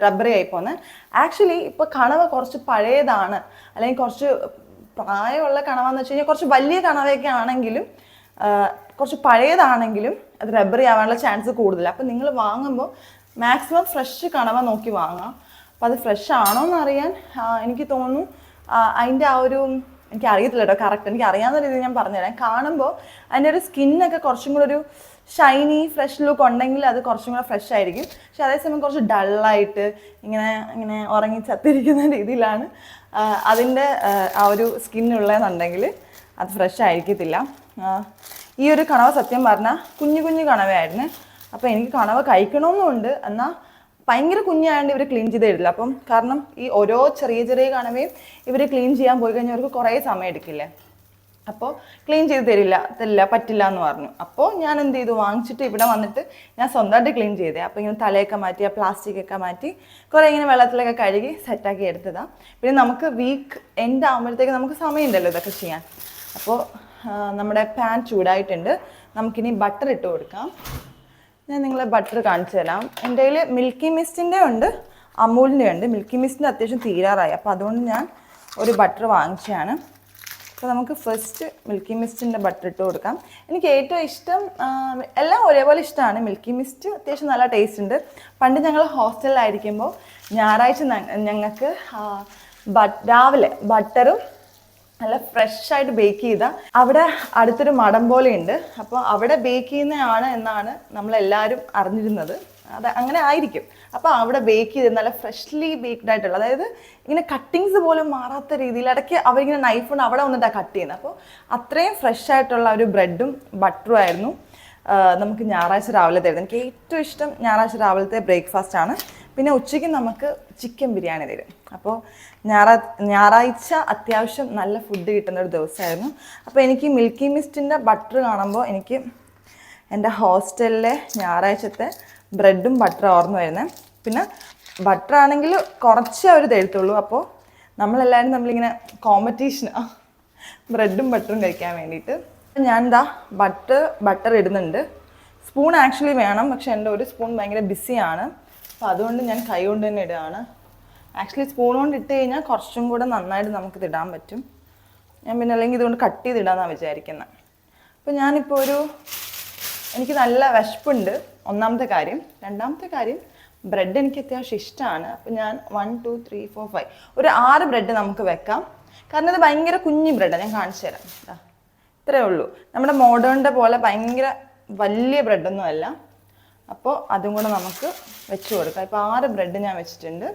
റബ്ബറി ആയി പോകുന്നത്. ആക്ച്വലി ഇപ്പോൾ കണവ കുറച്ച് പഴയതാണ്, അല്ലെങ്കിൽ കുറച്ച് പ്രായമുള്ള കണവ വെച്ച് കഴിഞ്ഞാൽ കുറച്ച് വലിയ കണവയൊക്കെ ആണെങ്കിലും കുറച്ച് പഴയതാണെങ്കിലും അത് റബ്ബറി ആവാനുള്ള ചാൻസ് കൂടുതലാണ്. അപ്പോൾ നിങ്ങൾ വാങ്ങുമ്പോൾ മാക്സിമം ഫ്രഷ് കണവ നോക്കി വാങ്ങാം. അപ്പോൾ അത് ഫ്രഷ് ആണോ എന്നറിയാൻ എനിക്ക് തോന്നുന്നു അതിൻ്റെ ആ ഒരു എനിക്ക് അറിയത്തില്ല കേട്ടോ കറക്റ്റ്. എനിക്ക് അറിയാവുന്ന രീതിയിൽ ഞാൻ പറഞ്ഞുതരാം. കാണുമ്പോൾ അതിൻ്റെ ഒരു സ്കിന്നൊക്കെ കുറച്ചും കൂടെ ഒരു ഷൈനി ഫ്രഷ് ലുക്ക് ഉണ്ടെങ്കിൽ അത് കുറച്ചും കൂടെ ഫ്രഷ് ആയിരിക്കും. പക്ഷെ അതേസമയം കുറച്ച് ഡള്ളായിട്ട് ഇങ്ങനെ ഉറങ്ങി ചത്തിരിക്കുന്ന രീതിയിലാണ് അതിൻ്റെ ആ ഒരു സ്കിന്നുള്ളതെന്നുണ്ടെങ്കിൽ അത് ഫ്രഷ് ആയിരിക്കത്തില്ല. ഈ ഒരു കണവ സത്യം പറഞ്ഞാൽ കുഞ്ഞു കണവയായിരുന്നു. അപ്പോൾ എനിക്ക് കണവ കഴിക്കണമെന്നുണ്ട്, എന്നാൽ ഭയങ്കര കുഞ്ഞായതുകൊണ്ട് ഇവർ ക്ലീൻ ചെയ്ത് തരില്ല. അപ്പം കാരണം ഈ ഓരോ ചെറിയ കണവയും ഇവർ ക്ലീൻ ചെയ്യാൻ പോയി കഴിഞ്ഞാൽ അവർക്ക് കുറേ സമയം എടുക്കില്ലേ. അപ്പോൾ ക്ലീൻ ചെയ്ത് പറ്റില്ല എന്ന് പറഞ്ഞു. അപ്പോൾ ഞാൻ എന്ത് ചെയ്തു, വാങ്ങിച്ചിട്ട് ഇവിടെ വന്നിട്ട് ഞാൻ സ്വന്തമായിട്ട് ക്ലീൻ ചെയ്തേ. അപ്പോൾ ഇങ്ങനെ തലയൊക്കെ മാറ്റി, ആ പ്ലാസ്റ്റിക്കൊക്കെ മാറ്റി കുറേ ഇങ്ങനെ വെള്ളത്തിലൊക്കെ കഴുകി സെറ്റാക്കി എടുത്തതാണ്. പിന്നെ നമുക്ക് വീക്ക് എൻഡ് ആകുമ്പോഴത്തേക്ക് നമുക്ക് സമയമുണ്ടല്ലോ ഇതൊക്കെ ചെയ്യാൻ. അപ്പോൾ നമ്മുടെ പാൻ ചൂടായിട്ടുണ്ട്. നമുക്കിനി ബട്ടർ ഇട്ട് കൊടുക്കാം. ഞാൻ നിങ്ങളെ ബട്ടർ കാണിച്ചു തരാം. എൻ്റെ കയ്യിൽ മിൽക്കി മിസ്റ്റിൻ്റെ ഉണ്ട്, അമൂലിൻ്റെ ഉണ്ട്. മിൽക്കി മിസ്റ്റിൻ്റെ അത്യാവശ്യം തീരാറായി, അപ്പോൾ അതുകൊണ്ട് ഞാൻ ഒരു ബട്ടർ വാങ്ങിച്ചതാണ്. അപ്പോൾ നമുക്ക് ഫസ്റ്റ് മിൽക്കി മിസ്റ്റിൻ്റെ ബട്ടർ ഇട്ട് കൊടുക്കാം. എനിക്ക് ഏറ്റവും ഇഷ്ടം, എല്ലാം ഒരേപോലെ ഇഷ്ടമാണ്. മിൽക്കി മിസ്റ്റ് അത്യാവശ്യം നല്ല ടേസ്റ്റ് ഉണ്ട്. പണ്ട് ഞങ്ങൾ ഹോസ്റ്റലിലായിരിക്കുമ്പോൾ ഞായറാഴ്ച ഞങ്ങൾക്ക് രാവിലെ ബട്ടറും നല്ല ഫ്രഷായിട്ട് ബേക്ക് ചെയ്ത അവിടെ അടുത്തൊരു മഠം പോലെ ഉണ്ട്. അപ്പോൾ അവിടെ ബേക്ക് ചെയ്യുന്നതാണ് എന്നാണ് നമ്മളെല്ലാവരും അറിഞ്ഞിരുന്നത്. അത് അങ്ങനെ ആയിരിക്കും. അപ്പോൾ അവിടെ ബേക്ക് ചെയ്ത് നല്ല ഫ്രഷ്ലി ബേക്ക്ഡ് ആയിട്ടുള്ള, അതായത് ഇങ്ങനെ കട്ടിങ്സ് പോലും മാറാത്ത രീതിയിൽ ഇടയ്ക്ക് അവരിങ്ങനെ നൈഫ് കൊണ്ട് അവിടെ വന്നിട്ടാണ് കട്ട് ചെയ്യുന്നത്. അപ്പോൾ അത്രയും ഫ്രഷ് ആയിട്ടുള്ള ഒരു ബ്രെഡും ബട്ടറും ആയിരുന്നു നമുക്ക് ഞായറാഴ്ച രാവിലെ തരുന്നത്. എനിക്ക് ഏറ്റവും ഇഷ്ടം ഞായറാഴ്ച രാവിലത്തെ ബ്രേക്ക്ഫാസ്റ്റ് ആണ്. പിന്നെ ഉച്ചയ്ക്ക് നമുക്ക് ചിക്കൻ ബിരിയാണി തരും. അപ്പോൾ ഞായറാഴ്ച അത്യാവശ്യം നല്ല ഫുഡ് കിട്ടുന്ന ഒരു ദിവസമായിരുന്നു. അപ്പോൾ എനിക്ക് മിൽക്കി മിസ്റ്റിൻ്റെ ബട്ടർ കാണുമ്പോൾ എനിക്ക് എൻ്റെ ഹോസ്റ്റലിലെ ഞായറാഴ്ചത്തെ ബ്രെഡും ബട്ടറും ഓർമ്മ വരുന്നത്. പിന്നെ ബട്ടർ ആണെങ്കിൽ കുറച്ചേ അവർ തരുത്തുള്ളൂ. അപ്പോൾ നമ്മളെല്ലാവരും നമ്മളിങ്ങനെ കോമ്പറ്റീഷന് ബ്രെഡും ബട്ടറും കഴിക്കാൻ വേണ്ടിയിട്ട്. ഞാൻ എന്താ ബട്ടർ ഇടുന്നുണ്ട്. സ്പൂൺ ആക്ച്വലി വേണം, പക്ഷെ എൻ്റെ ഒരു സ്പൂൺ ഭയങ്കര ബിസിയാണ്. അപ്പോൾ അതുകൊണ്ട് ഞാൻ കൈ കൊണ്ട് തന്നെ ഇടുകയാണ്. ആക്ച്വലി സ്പൂൺ കൊണ്ട് ഇട്ട് കഴിഞ്ഞാൽ കുറച്ചും കൂടെ നന്നായിട്ട് നമുക്കിത് ഇടാൻ പറ്റും. ഞാൻ പിന്നെ അല്ലെങ്കിൽ ഇതുകൊണ്ട് കട്ട് ചെയ്തിടാന്നാണ് വിചാരിക്കുന്നത്. അപ്പോൾ ഞാനിപ്പോൾ എനിക്ക് നല്ല വിശപ്പുണ്ട്, ഒന്നാമത്തെ കാര്യം. രണ്ടാമത്തെ കാര്യം, ബ്രെഡ് എനിക്ക് അത്യാവശ്യം ഇഷ്ടമാണ്. അപ്പോൾ ഞാൻ 1 2 3 4 5 ഒരു 6 ബ്രെഡ് നമുക്ക് വെക്കാം. കാരണം ഇത് ഭയങ്കര കുഞ്ഞി ബ്രെഡാണ്. ഞാൻ കാണിച്ചു തരാം. ഇത്രയേ ഉള്ളൂ. നമ്മുടെ മോഡേണിൻ്റെ പോലെ ഭയങ്കര വലിയ ബ്രെഡൊന്നും അല്ല. അപ്പോൾ അതും കൂടെ നമുക്ക് വെച്ച് കൊടുക്കാം. ഇപ്പോൾ 6 ബ്രെഡ് ഞാൻ വെച്ചിട്ടുണ്ട്.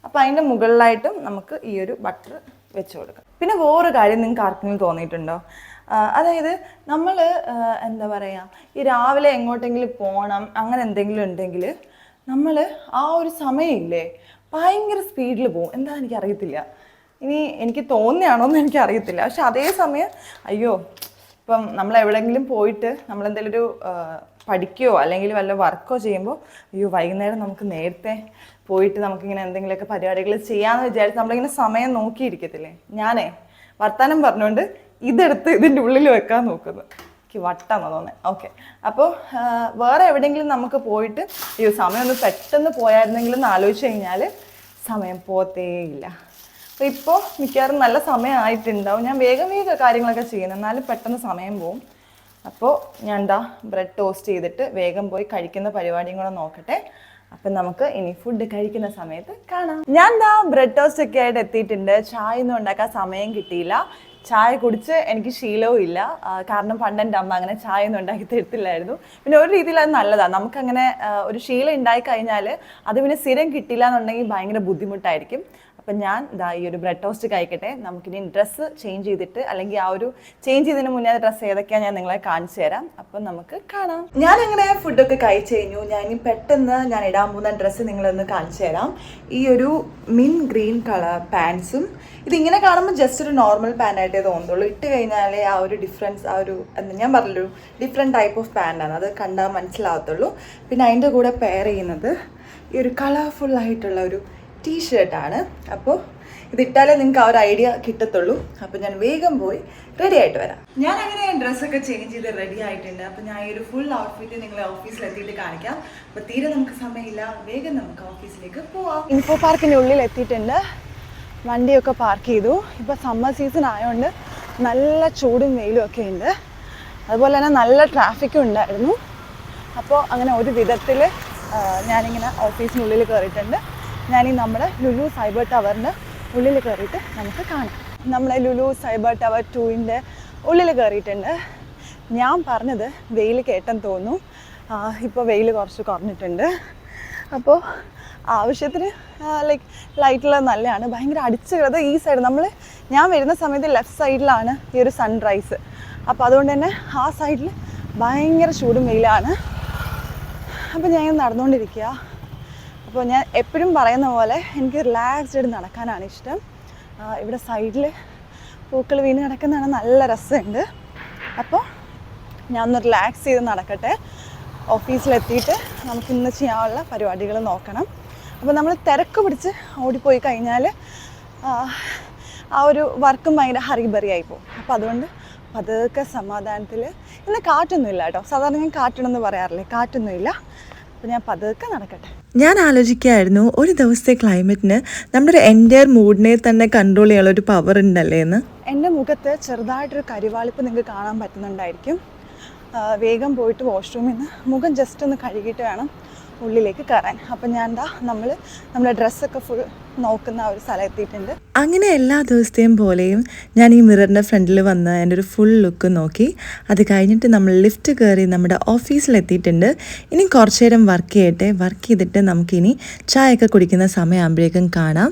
അപ്പോൾ അതിൻ്റെ മുകളിലായിട്ടും നമുക്ക് ഈ ഒരു ബട്ടർ വെച്ച് കൊടുക്കാം. പിന്നെ വേറൊരു കാര്യം നിങ്ങൾക്ക് ആർക്കെങ്കിലും തോന്നിയിട്ടുണ്ടോ? അതായത് നമ്മൾ എന്താ പറയുക, ഈ രാവിലെ എങ്ങോട്ടെങ്കിലും പോകണം അങ്ങനെ എന്തെങ്കിലും ഉണ്ടെങ്കിൽ നമ്മൾ ആ ഒരു സമയമില്ലേ ഭയങ്കര സ്പീഡിൽ പോകും. എന്താ എനിക്കറിയത്തില്ല, ഇനി എനിക്ക് തോന്നിയാണോ എന്ന് എനിക്കറിയത്തില്ല. പക്ഷെ അതേ സമയം അയ്യോ, ഇപ്പം നമ്മൾ എവിടെയെങ്കിലും പോയിട്ട് നമ്മളെന്തെങ്കിലും ഒരു പഠിക്കുകയോ അല്ലെങ്കിൽ വല്ല വർക്കോ ചെയ്യുമ്പോൾ അയ്യോ വൈകുന്നേരം നമുക്ക് നേരത്തെ പോയിട്ട് നമുക്കിങ്ങനെ എന്തെങ്കിലുമൊക്കെ പരിപാടികൾ ചെയ്യാമെന്ന് വിചാരിച്ച് നമ്മളിങ്ങനെ സമയം നോക്കിയിരിക്കത്തില്ലേ. ഞാനേ വർത്താനം പറഞ്ഞുകൊണ്ട് ഇതെടുത്ത് ഇതിൻ്റെ ഉള്ളിൽ വെക്കാൻ നോക്കുന്നു. എനിക്ക് വട്ടാണെന്ന് തോന്നുന്നത്. ഓക്കെ, അപ്പോൾ വേറെ എവിടെയെങ്കിലും നമുക്ക് പോയിട്ട് അയ്യോ സമയം ഒന്ന് പെട്ടെന്ന് പോയായിരുന്നെങ്കിലും എന്ന് ആലോചിച്ച് കഴിഞ്ഞാൽ സമയം പോത്തേയില്ല. അപ്പോൾ ഇപ്പോൾ മിക്കവാറും നല്ല സമയമായിട്ടുണ്ടാവും. ഞാൻ വേഗം കാര്യങ്ങളൊക്കെ ചെയ്യുന്നത്, എന്നാലും പെട്ടെന്ന് സമയം പോവും. അപ്പോൾ ഞാൻ ബ്രെഡ് ടോസ്റ്റ് ചെയ്തിട്ട് വേഗം പോയി കഴിക്കുന്ന പരിപാടിയും കൂടെ നോക്കട്ടെ. അപ്പം നമുക്ക് ഇനി ഫുഡ് കഴിക്കുന്ന സമയത്ത് കാണാം. ഞാൻ ബ്രെഡ് ടോസ്റ്റ് ഒക്കെ ആയിട്ട് എത്തിയിട്ടുണ്ട്. ചായ ഒന്നും ഉണ്ടാക്കാൻ സമയം കിട്ടിയില്ല. ചായ കുടിച്ച് എനിക്ക് ശീലവും ഇല്ല. കാരണം പണ്ട് എൻ്റെ അമ്മ അങ്ങനെ ചായ ഒന്നും ഉണ്ടാക്കി തരത്തില്ലായിരുന്നു. പിന്നെ ഒരു രീതിയിൽ അത് നല്ലതാണ്. നമുക്കങ്ങനെ ഒരു ശീലം ഉണ്ടായി കഴിഞ്ഞാൽ അത് പിന്നെ സ്ഥിരം കിട്ടില്ല എന്നുണ്ടെങ്കിൽ ഭയങ്കര ബുദ്ധിമുട്ടായിരിക്കും. അപ്പം ഞാൻ ഈ ഒരു ബ്രെഡ് ടോസ്റ്റ് കഴിക്കട്ടെ. നമുക്കിനി ഡ്രസ്സ് ചേഞ്ച് ചെയ്തിട്ട്, അല്ലെങ്കിൽ ആ ഒരു ചേഞ്ച് ചെയ്തതിന് മുന്നേ ഡ്രസ്സ് ഏതൊക്കെയാണ് ഞാൻ നിങ്ങളെ കാണിച്ചു തരാം. അപ്പം നമുക്ക് കാണാം. ഞാനങ്ങനെ ഫുഡൊക്കെ കഴിച്ചു കഴിഞ്ഞു. ഇനി പെട്ടെന്ന് ഞാൻ ഇടാൻ പോകുന്ന ഡ്രസ്സ് നിങ്ങളൊന്ന് കാണിച്ചു തരാം. ഈ ഒരു ഗ്രീൻ കളർ പാൻസും, ഇതിങ്ങനെ കാണുമ്പോൾ ജസ്റ്റ് ഒരു നോർമൽ പാൻ്റായിട്ടേ തോന്നുള്ളൂ. ഇട്ട് കഴിഞ്ഞാൽ ആ ഒരു ഡിഫറൻസ്, ആ ഒരു ഞാൻ പറഞ്ഞൊരു ഡിഫറെൻറ്റ് ടൈപ്പ് ഓഫ് പാൻ്റാണ്, അത് കണ്ടാൽ മനസ്സിലാവത്തുള്ളൂ. പിന്നെ അതിൻ്റെ കൂടെ പെയർ ചെയ്യുന്നത് ഈ ഒരു കളർഫുള്ളായിട്ടുള്ള ഒരു ടീഷർട്ടാണ്. അപ്പോൾ ഇതിട്ടാലേ നിങ്ങൾക്ക് ആ ഒരു ഐഡിയ കിട്ടത്തുള്ളൂ. അപ്പോൾ ഞാൻ വേഗം പോയി റെഡി ആയിട്ട് വരാം. ഞാൻ അങ്ങനെ ഡ്രസ്സൊക്കെ ചേഞ്ച് ചെയ്ത് റെഡി ആയിട്ടുണ്ട്. അപ്പോൾ ഞാൻ ഈ ഒരു ഫുൾ ഔട്ട്ഫിറ്റ് നിങ്ങളെ ഓഫീസിലെത്തിയിട്ട് കാണിക്കാം. അപ്പോൾ തീരെ നമുക്ക് സമയമില്ല, വേഗം നമുക്ക് ഓഫീസിലേക്ക് പോവാം. ഇൻഫോ പാർക്കിൻ്റെ ഉള്ളിൽ എത്തിയിട്ടുണ്ട്. വണ്ടിയൊക്കെ പാർക്ക് ചെയ്തു. ഇപ്പോൾ സമ്മർ സീസൺ ആയതുകൊണ്ട് നല്ല ചൂടും വെയിലും ഒക്കെ ഉണ്ട്. അതുപോലെ തന്നെ നല്ല ട്രാഫിക്കും ഉണ്ടായിരുന്നു. അപ്പോൾ അങ്ങനെ ഒരു വിധത്തിൽ ഞാനിങ്ങനെ ഓഫീസിനുള്ളിൽ കയറിയിട്ടുണ്ട്. ഞാനീ നമ്മുടെ ലുലു സൈബർ ടവറിൻ്റെ ഉള്ളിൽ കയറിയിട്ട് നമുക്ക് കാണാം. നമ്മളെ ലുലു സൈബർ ടവർ 2ൻ്റെ ഉള്ളിൽ കയറിയിട്ടുണ്ട്. ഞാൻ പറഞ്ഞത് വെയിൽ കേട്ടെന്ന് തോന്നുന്നു. ഇപ്പോൾ വെയിൽ കുറച്ച് കുറഞ്ഞിട്ടുണ്ട്. അപ്പോൾ ആവശ്യത്തിന് ലൈറ്റുള്ളത് നല്ലതാണ്. ഭയങ്കര അടിച്ചു കിടന്നത് ഈ സൈഡ്, ഞാൻ വരുന്ന സമയത്ത് ലെഫ്റ്റ് സൈഡിലാണ് ഈ ഒരു സൺറൈസ്. അപ്പോൾ അതുകൊണ്ട് തന്നെ ആ സൈഡിൽ ഭയങ്കര ചൂടും വെയിലാണ്. അപ്പോൾ ഞാൻ നടന്നുകൊണ്ടിരിക്കുക. അപ്പോൾ ഞാൻ എപ്പോഴും പറയുന്ന പോലെ എനിക്ക് റിലാക്സ്ഡ് നടക്കാനാണ് ഇഷ്ടം. ഇവിടെ സൈഡിൽ പൂക്കൾ വീണ് കിടക്കുന്നതാണ്, നല്ല രസമുണ്ട്. അപ്പോൾ ഞാൻ ഒന്ന് റിലാക്സ് ചെയ്ത് നടക്കട്ടെ. ഓഫീസിലെത്തിയിട്ട് നമുക്കിന്ന് ചെയ്യാനുള്ള പരിപാടികൾ നോക്കണം. അപ്പോൾ നമ്മൾ തിരക്ക് പിടിച്ച് ഓടിപ്പോയി കഴിഞ്ഞാൽ ആ ഒരു വർക്കും ഭയങ്കര ഹറിബറിയായി പോകും. അപ്പോൾ അതുകൊണ്ട് പതുക്കെ സമാധാനത്തിൽ, ഇന്ന് കാറ്റൊന്നുമില്ല കേട്ടോ. സാധാരണ ഞാൻ കാറ്റണമെന്ന് പറയാറില്ലേ, കാറ്റൊന്നുമില്ല. അപ്പോൾ ഞാൻ പതുക്കെ നടക്കട്ടെ. ഞാൻ ആലോചിക്കുകയായിരുന്നു, ഒരു ദിവസത്തെ ക്ലൈമറ്റിന് നമ്മുടെ ഒരു എൻ്റയർ മൂഡിനെ തന്നെ കൺട്രോൾ ചെയ്യാനുള്ള ഒരു പവർ ഉണ്ടല്ലേ എന്ന്. എൻ്റെ മുഖത്ത് ചെറുതായിട്ടൊരു കരിവാളിപ്പ് നിങ്ങൾക്ക് കാണാൻ പറ്റുന്നുണ്ടായിരിക്കും. വേഗം പോയിട്ട് വാഷ്റൂമിൽ നിന്ന് മുഖം ജസ്റ്റ് ഒന്ന് കഴുകിയിട്ട് വേണം ഉള്ളിലേക്ക് കയറാൻ. അപ്പം ഞാൻ നമ്മുടെ ഡ്രസ്സൊക്കെ ഫുൾ നോക്കുന്ന ഒരു സ്ഥലം എത്തിയിട്ടുണ്ട്. അങ്ങനെ എല്ലാ ദിവസത്തെയും പോലെയും ഞാൻ ഈ മിററിൻ്റെ ഫ്രണ്ടിൽ വന്ന് എൻ്റെ ഒരു ഫുൾ ലുക്ക് നോക്കി. അത് കഴിഞ്ഞിട്ട് നമ്മൾ ലിഫ്റ്റ് കയറി നമ്മുടെ ഓഫീസിലെത്തിയിട്ടുണ്ട്. ഇനി കുറച്ച് നേരം വർക്ക് ചെയ്യട്ടെ. വർക്ക് ചെയ്തിട്ട് നമുക്കിനി ചായയൊക്കെ കുടിക്കുന്ന സമയമാകുമ്പോഴേക്കും കാണാം.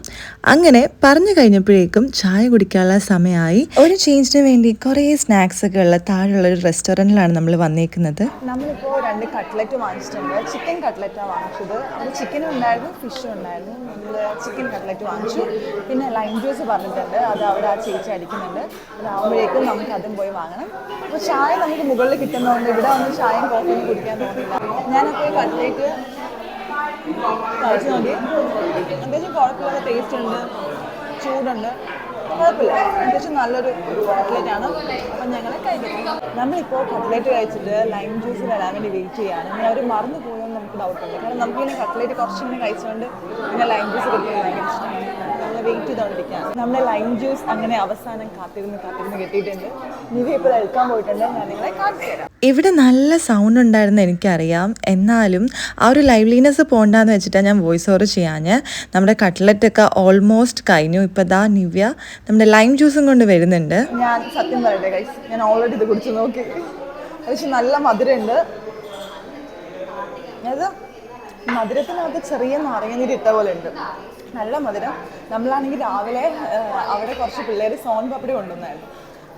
അങ്ങനെ പറഞ്ഞു കഴിഞ്ഞപ്പോഴേക്കും ചായ കുടിക്കാനുള്ള സമയമായി. ഒരു ചേഞ്ചിന് വേണ്ടി കുറേ സ്നാക്സൊക്കെ ഉള്ള താഴെയുള്ളൊരു റെസ്റ്റോറൻറ്റിലാണ് നമ്മൾ വന്നേക്കുന്നത്. നമ്മളിപ്പോൾ 2 കട്ട്ലറ്റ് വാങ്ങിച്ചിട്ടുണ്ട്. ചിക്കൻ കട്ട്ലറ്റാണ് വാങ്ങിച്ചത്. അത് ചിക്കനും ഉണ്ടായിരുന്നു, ഫിഷും ഉണ്ടായിരുന്നു. നമ്മൾ ചിക്കൻ കട്ട്ലറ്റ് വാങ്ങിച്ചു. പിന്നെ ലൈം ജ്യൂസ് പറഞ്ഞിട്ടുണ്ട്, അത് അവിടെ ആ ചേച്ചി അടിക്കുന്നുണ്ട്. അതാകുമ്പോഴേക്കും നമുക്ക് അതും പോയി വാങ്ങണം. അപ്പോൾ ചായ നമുക്ക് മുകളിൽ കിട്ടുന്നതുകൊണ്ട് ഇവിടെ വന്ന് ചായയും കോഫിയും കുടിക്കാൻ തോന്നില്ല. ഞാനപ്പോൾ കട്ട്ലേറ്റ് കഴിച്ച് നോക്കി. അത്യാവശ്യം കുഴപ്പമില്ലാത്ത ടേസ്റ്റ് ഉണ്ട്, ചൂടുണ്ട്. കുഴപ്പമില്ല, അത്യാവശ്യം നല്ലൊരു കട്ട്ലേറ്റാണ്. അപ്പം ഞങ്ങൾ കഴിക്കും. നമ്മളിപ്പോൾ കട്ട്ലേറ്റ് കഴിച്ചിട്ട് ലൈം ജ്യൂസ് വരാൻ വേണ്ടി വെയിറ്റ് ചെയ്യുകയാണ്. ഇനി അവർ മറന്നു പോയെന്ന് നമുക്ക് ഡൗട്ടുണ്ട്. കാരണം നമുക്കിങ്ങനെ കട്ട്ലേറ്റ് കുറച്ചിങ്ങനെ കഴിച്ചുകൊണ്ട് പിന്നെ ലൈം ജ്യൂസ് കിട്ടുന്നത് ഭയങ്കര ഇഷ്ടമാണ്. നമ്മൾ വെയിറ്റ് ചെയ്തുകൊണ്ടിരിക്കുകയാണ്. നമ്മുടെ ലൈം ജ്യൂസ് അങ്ങനെ അവസാനം കാത്തിരുന്ന് കിട്ടിയിട്ടുണ്ട്. നിവ ഇപ്പോൾ എടുക്കാൻ പോയിട്ടുണ്ട്. ഞാൻ നിങ്ങളെ കാണിച്ചു തരാം. ഇവിടെ നല്ല സൗണ്ട് ഉണ്ടായിരുന്നു എനിക്കറിയാം, എന്നാലും ആ ഒരു ലൈവ്ലിനെസ് പോകണ്ടെന്ന് വെച്ചിട്ടാണ് ഞാൻ വോയിസ് ഓവർ ചെയ്യാഞ്ഞ്. നമ്മുടെ കട്ട്ലറ്റൊക്കെ ഓൾമോസ്റ്റ് കഴിഞ്ഞു. ഇപ്പോൾ ദാ നിവ്യ നമ്മുടെ ലൈം ജ്യൂസും കൊണ്ട് വരുന്നുണ്ട്. ഞാൻ സത്യം പറയട്ടെ ഗൈസ്, ഞാൻ ഓൾറെഡി ഇത് കുടിച്ച് നോക്കി. പക്ഷെ നല്ല മധുരമുണ്ട്. അത് മധുരത്തിനകത്ത് ചെറിയ നാരങ്ങനീര് ഇട്ട പോലെ ഉണ്ട്. നല്ല മധുരം. നമ്മളാണെങ്കിൽ രാവിലെ അവിടെ കുറച്ച് പിള്ളേർ സോൻ പപ്പടി കൊണ്ടുവന്നായിരുന്നു.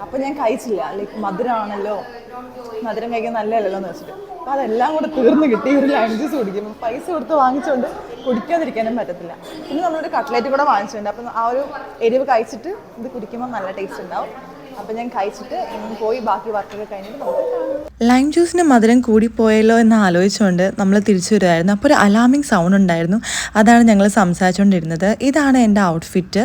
അപ്പോൾ ഞാൻ കഴിച്ചില്ല, ലൈക്ക് മധുരമാണല്ലോ, മധുരം കഴിക്കാൻ നല്ലതല്ലല്ലോ എന്ന് വെച്ചിട്ട്. അപ്പോൾ അതെല്ലാം കൂടെ തീർന്ന് കിട്ടി. ഒരു ലൈം ജ്യൂസ് കുടിക്കും. പൈസ കൊടുത്ത് വാങ്ങിച്ചുകൊണ്ട് കുടിക്കാതിരിക്കാനും പറ്റത്തില്ല. പിന്നെ നമ്മളൊരു കട്ട്ലേറ്റ് കൂടെ വാങ്ങിച്ചിട്ടുണ്ട്. അപ്പം ആ ഒരു എരിവ് കഴിച്ചിട്ട് ഇത് കുടിക്കുമ്പോൾ നല്ല ടേസ്റ്റ് ഉണ്ടാവും. അപ്പം ഞാൻ കഴിച്ചിട്ട് ഇനി പോയി ബാക്കി വർക്കൊക്കെ കഴിഞ്ഞിട്ട് നമുക്ക് ലൈം ജ്യൂസിന് മധുരം കൂടിപ്പോയല്ലോ എന്ന് ആലോചിച്ചുകൊണ്ട് നമ്മൾ തിരിച്ചു വരുമായിരുന്നു. അപ്പോൾ ഒരു അലാമിങ് സൗണ്ട് ഉണ്ടായിരുന്നു. അതാണ് ഞങ്ങൾ സംസാരിച്ചുകൊണ്ടിരുന്നത്. ഇതാണ് എൻ്റെ ഔട്ട്ഫിറ്റ്.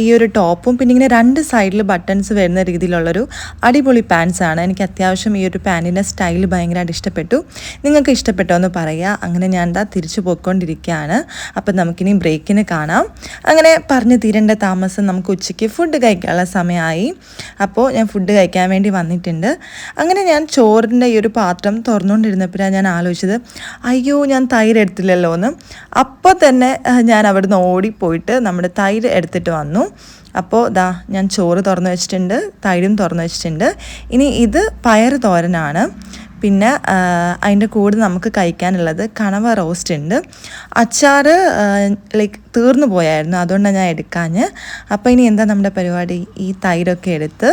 ഈ ഒരു ടോപ്പും പിന്നെ ഇങ്ങനെ 2 സൈഡിൽ ബട്ടൺസ് വരുന്ന രീതിയിലുള്ളൊരു അടിപൊളി പാൻസാണ്. എനിക്ക് അത്യാവശ്യം ഈ ഒരു പാൻറ്റിൻ്റെ സ്റ്റൈൽ ഭയങ്കരമായിട്ട് ഇഷ്ടപ്പെട്ടു. നിങ്ങൾക്ക് ഇഷ്ടപ്പെട്ടോ എന്ന് പറയുക. അങ്ങനെ ഞാൻ എന്താ തിരിച്ചു പോയിക്കൊണ്ടിരിക്കുകയാണ്. അപ്പം നമുക്കിനി ബ്രേക്കിന് കാണാം. അങ്ങനെ പറഞ്ഞ് തീരേണ്ട താമസം നമുക്ക് ഉച്ചയ്ക്ക് ഫുഡ് കഴിക്കാനുള്ള സമയമായി. അപ്പോൾ ഞാൻ ഫുഡ് കഴിക്കാൻ വേണ്ടി വന്നിട്ടുണ്ട്. അങ്ങനെ ഞാൻ ചോറിൻ്റെ ഈ ഒരു പാത്രം തുറന്നുകൊണ്ടിരുന്നപ്പോഴാണ് ഞാൻ ആലോചിച്ചത്, അയ്യോ ഞാൻ തൈര് എടുത്തില്ലല്ലോ എന്ന്. അപ്പോൾ തന്നെ ഞാൻ അവിടുന്ന് ഓടിപ്പോയിട്ട് നമ്മുടെ തൈര് എടുത്തിട്ട് വന്നു. അപ്പോൾ ദാ ഞാൻ ചോറ് തുറന്ന് വെച്ചിട്ടുണ്ട്, തൈരും തുറന്ന് വെച്ചിട്ടുണ്ട്. ഇനി ഇത് പയർ തോരനാണ്. പിന്നെ അതിൻ്റെ കൂടെ നമുക്ക് കഴിക്കാനുള്ളത് കണവ റോസ്റ്റ് ഉണ്ട്. അച്ചാർ ലൈക്ക് തീർന്നു പോയായിരുന്നു, അതുകൊണ്ടാണ് ഞാൻ എടുക്കാഞ്ഞ്. അപ്പോൾ ഇനി എന്താ നമ്മുടെ പരിപാടി, ഈ തൈരൊക്കെ എടുത്ത്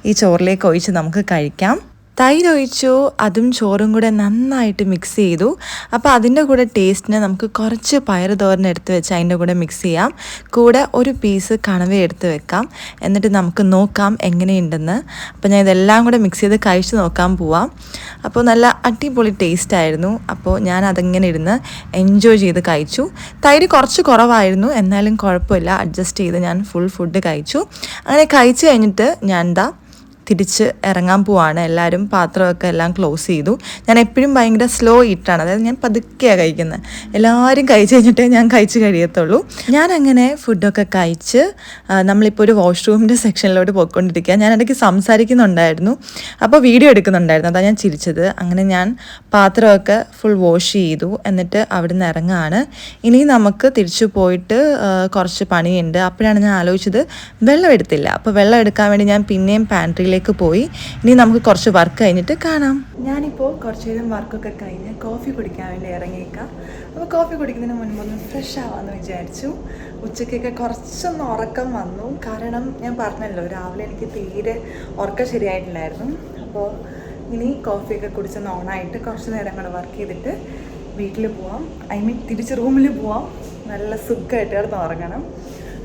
ഈ ചോറിലേക്ക് ഒഴിച്ച് നമുക്ക് കഴിക്കാം. തൈര് ഒഴിച്ചു, അതും ചോറും കൂടെ നന്നായിട്ട് മിക്സ് ചെയ്തു. അപ്പോൾ അതിൻ്റെ കൂടെ ടേസ്റ്റിന് നമുക്ക് കുറച്ച് പയർ തോരൻ എടുത്ത് വെച്ച് അതിൻ്റെ കൂടെ മിക്സ് ചെയ്യാം. കൂടെ ഒരു പീസ് കണവ എടുത്ത് വെക്കാം. എന്നിട്ട് നമുക്ക് നോക്കാം എങ്ങനെയുണ്ടെന്ന്. അപ്പോൾ ഞാൻ ഇതെല്ലാം കൂടെ മിക്സ് ചെയ്ത് കഴിച്ച് നോക്കാൻ പോവാം. അപ്പോൾ നല്ല അടിപൊളി ടേസ്റ്റായിരുന്നു. അപ്പോൾ ഞാൻ അതിങ്ങനെ ഇരുന്ന് എൻജോയ് ചെയ്ത് കഴിച്ചു. തൈര് കുറച്ച് കുറവായിരുന്നു, എന്നാലും കുഴപ്പമില്ല, അഡ്ജസ്റ്റ് ചെയ്ത് ഞാൻ ഫുൾ ഫുഡ് കഴിച്ചു. അങ്ങനെ കഴിച്ച് കഴിഞ്ഞിട്ട് ഞാൻ എന്താ തിരിച്ച് ഇറങ്ങാൻ പോവാണ്. എല്ലാവരും പാത്രമൊക്കെ എല്ലാം ക്ലോസ് ചെയ്തു. ഞാൻ എപ്പോഴും ഭയങ്കര സ്ലോ ഈറ്റാണ്, അതായത് ഞാൻ പതുക്കെയാണ് കഴിക്കുന്നത്. എല്ലാവരും കഴിച്ച് കഴിഞ്ഞിട്ടേ ഞാൻ കഴിച്ച് കഴിയത്തുള്ളൂ. ഞാനങ്ങനെ ഫുഡൊക്കെ കഴിച്ച് നമ്മളിപ്പോൾ ഒരു വാഷ്റൂമിൻ്റെ സെക്ഷനിലോട്ട് പോയിക്കൊണ്ടിരിക്കുക. ഞാൻ ഇടയ്ക്ക് സംസാരിക്കുന്നുണ്ടായിരുന്നു, അപ്പോൾ വീഡിയോ എടുക്കുന്നുണ്ടായിരുന്നു, അതാണ് ഞാൻ ചിരിച്ചത്. അങ്ങനെ ഞാൻ പാത്രമൊക്കെ ഫുൾ വാഷ് ചെയ്തു. എന്നിട്ട് അവിടെ നിന്ന് ഇറങ്ങുകയാണ്. ഇനി നമുക്ക് തിരിച്ചു പോയിട്ട് കുറച്ച് പണിയുണ്ട്. അപ്പോഴാണ് ഞാൻ ആലോചിച്ചത് വെള്ളം എടുത്തില്ല. അപ്പോൾ വെള്ളം എടുക്കാൻ വേണ്ടി ഞാൻ പിന്നെയും പാൻട്രിയിൽ പോയി. ഇനി നമുക്ക് കുറച്ച് വർക്ക് കഴിഞ്ഞിട്ട് കാണാം. ഞാനിപ്പോൾ കുറച്ച് നേരം വർക്കൊക്കെ കഴിഞ്ഞ് കോഫി കുടിക്കാൻ വേണ്ടി ഇറങ്ങിയേക്കാം. അപ്പോൾ കോഫി കുടിക്കുന്നതിന് മുൻപൊന്ന് ഫ്രഷ് ആവാമെന്ന് വിചാരിച്ചു. ഉച്ചയ്ക്കൊക്കെ കുറച്ചൊന്ന് ഉറക്കം വന്നു. കാരണം ഞാൻ പറഞ്ഞല്ലോ, രാവിലെ എനിക്ക് തീരെ ഉറക്കം ശരിയായിട്ടില്ലായിരുന്നു. അപ്പോൾ ഇനി കോഫിയൊക്കെ കുടിച്ചൊന്ന് ഓണായിട്ട് കുറച്ച് നേരം കൂടെ വർക്ക് ചെയ്തിട്ട് വീട്ടിൽ പോവാം. തിരിച്ച് റൂമിൽ പോവാം. നല്ല സുഖമായിട്ട് കിടന്ന് ഉറങ്ങണം.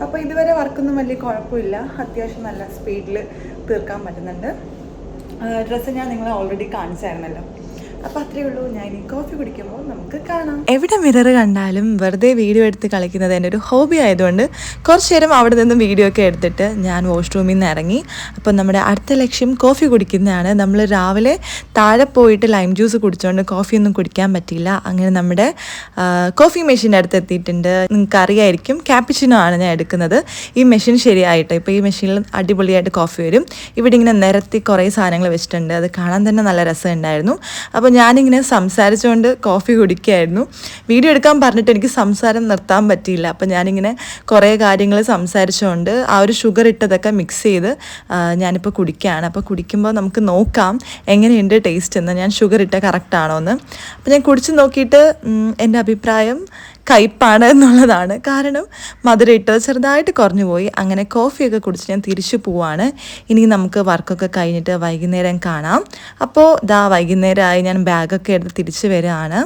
അപ്പോൾ ഇതുവരെ വർക്കൊന്നും വലിയ കുഴപ്പമില്ല, അത്യാവശ്യം നല്ല സ്പീഡിൽ തീർക്കാൻ പറ്റുന്നുണ്ട്. ഡ്രസ്സ് ഞാൻ നിങ്ങളെ ഓൾറെഡി കാണിച്ചായിരുന്നല്ലോ. അപ്പോൾ അത്രയേ ഉള്ളൂ. ഞാൻ ഇനി കോഫി കുടിക്കുമ്പോൾ നമുക്ക് കാണാം. എവിടെ മിറർ കണ്ടാലും വെറുതെ വീഡിയോ എടുത്ത് കളിക്കുന്നത് എൻ്റെ ഒരു ഹോബി ആയതുകൊണ്ട് കുറച്ച് നേരം അവിടെ നിന്ന് വീഡിയോ ഒക്കെ എടുത്തിട്ട് ഞാൻ വാഷ്റൂമിൽ നിന്ന് ഇറങ്ങി. അപ്പോൾ നമ്മുടെ അടുത്ത ലക്ഷ്യം കോഫി കുടിക്കുന്നതാണ്. നമ്മൾ രാവിലെ താഴെ പോയിട്ട് ലൈം ജ്യൂസ് കുടിച്ചുകൊണ്ട് കോഫിയൊന്നും കുടിക്കാൻ പറ്റിയില്ല. അങ്ങനെ നമ്മുടെ കോഫി മെഷീൻ്റെ അടുത്ത് എത്തിയിട്ടുണ്ട്. നിങ്ങൾക്ക് അറിയായിരിക്കും, ക്യാപ്പിച്ചിനോ ആണ് ഞാൻ എടുക്കുന്നത്. ഈ മെഷീൻ ശരിയായിട്ട് ഇപ്പോൾ ഈ മെഷീനിൽ അടിപൊളിയായിട്ട് കോഫി വരും. ഇവിടെ ഇങ്ങനെ നിരത്തി കുറേ സാധനങ്ങൾ വെച്ചിട്ടുണ്ട്. അത് കാണാൻ തന്നെ നല്ല രസമുണ്ടായിരുന്നു. അപ്പോൾ ഞാനിങ്ങനെ സംസാരിച്ചുകൊണ്ട് കോഫി കുടിക്കുകയായിരുന്നു. വീഡിയോ എടുക്കാൻ പറഞ്ഞിട്ട് എനിക്ക് സംസാരം നിർത്താൻ പറ്റിയില്ല. അപ്പോൾ ഞാനിങ്ങനെ കുറേ കാര്യങ്ങൾ സംസാരിച്ചുകൊണ്ട് ആ ഒരു ഷുഗർ ഇട്ടതൊക്കെ മിക്സ് ചെയ്ത് ഞാനിപ്പോൾ കുടിക്കുകയാണ്. അപ്പോൾ കുടിക്കുമ്പോൾ നമുക്ക് നോക്കാം എങ്ങനെയുണ്ട് ടേസ്റ്റ് എന്ന്, ഞാൻ ഷുഗർ ഇട്ട കറക്റ്റാണോ എന്ന്. അപ്പോൾ ഞാൻ കുടിച്ച് നോക്കിയിട്ട് എൻ്റെ അഭിപ്രായം കയ്പ്പാണ് എന്നുള്ളതാണ്. കാരണം മധുരം ഇട്ടത് ചെറുതായിട്ട് കുറഞ്ഞു പോയി. അങ്ങനെ കോഫിയൊക്കെ കുടിച്ച് ഞാൻ തിരിച്ചു പോവാണ്. ഇനി നമുക്ക് വർക്കൊക്കെ കഴിഞ്ഞിട്ട് വൈകുന്നേരം കാണാം. അപ്പോൾ വൈകുന്നേരമായി ഞാൻ ബാഗൊക്കെ എടുത്ത് തിരിച്ച് വരികയാണ്.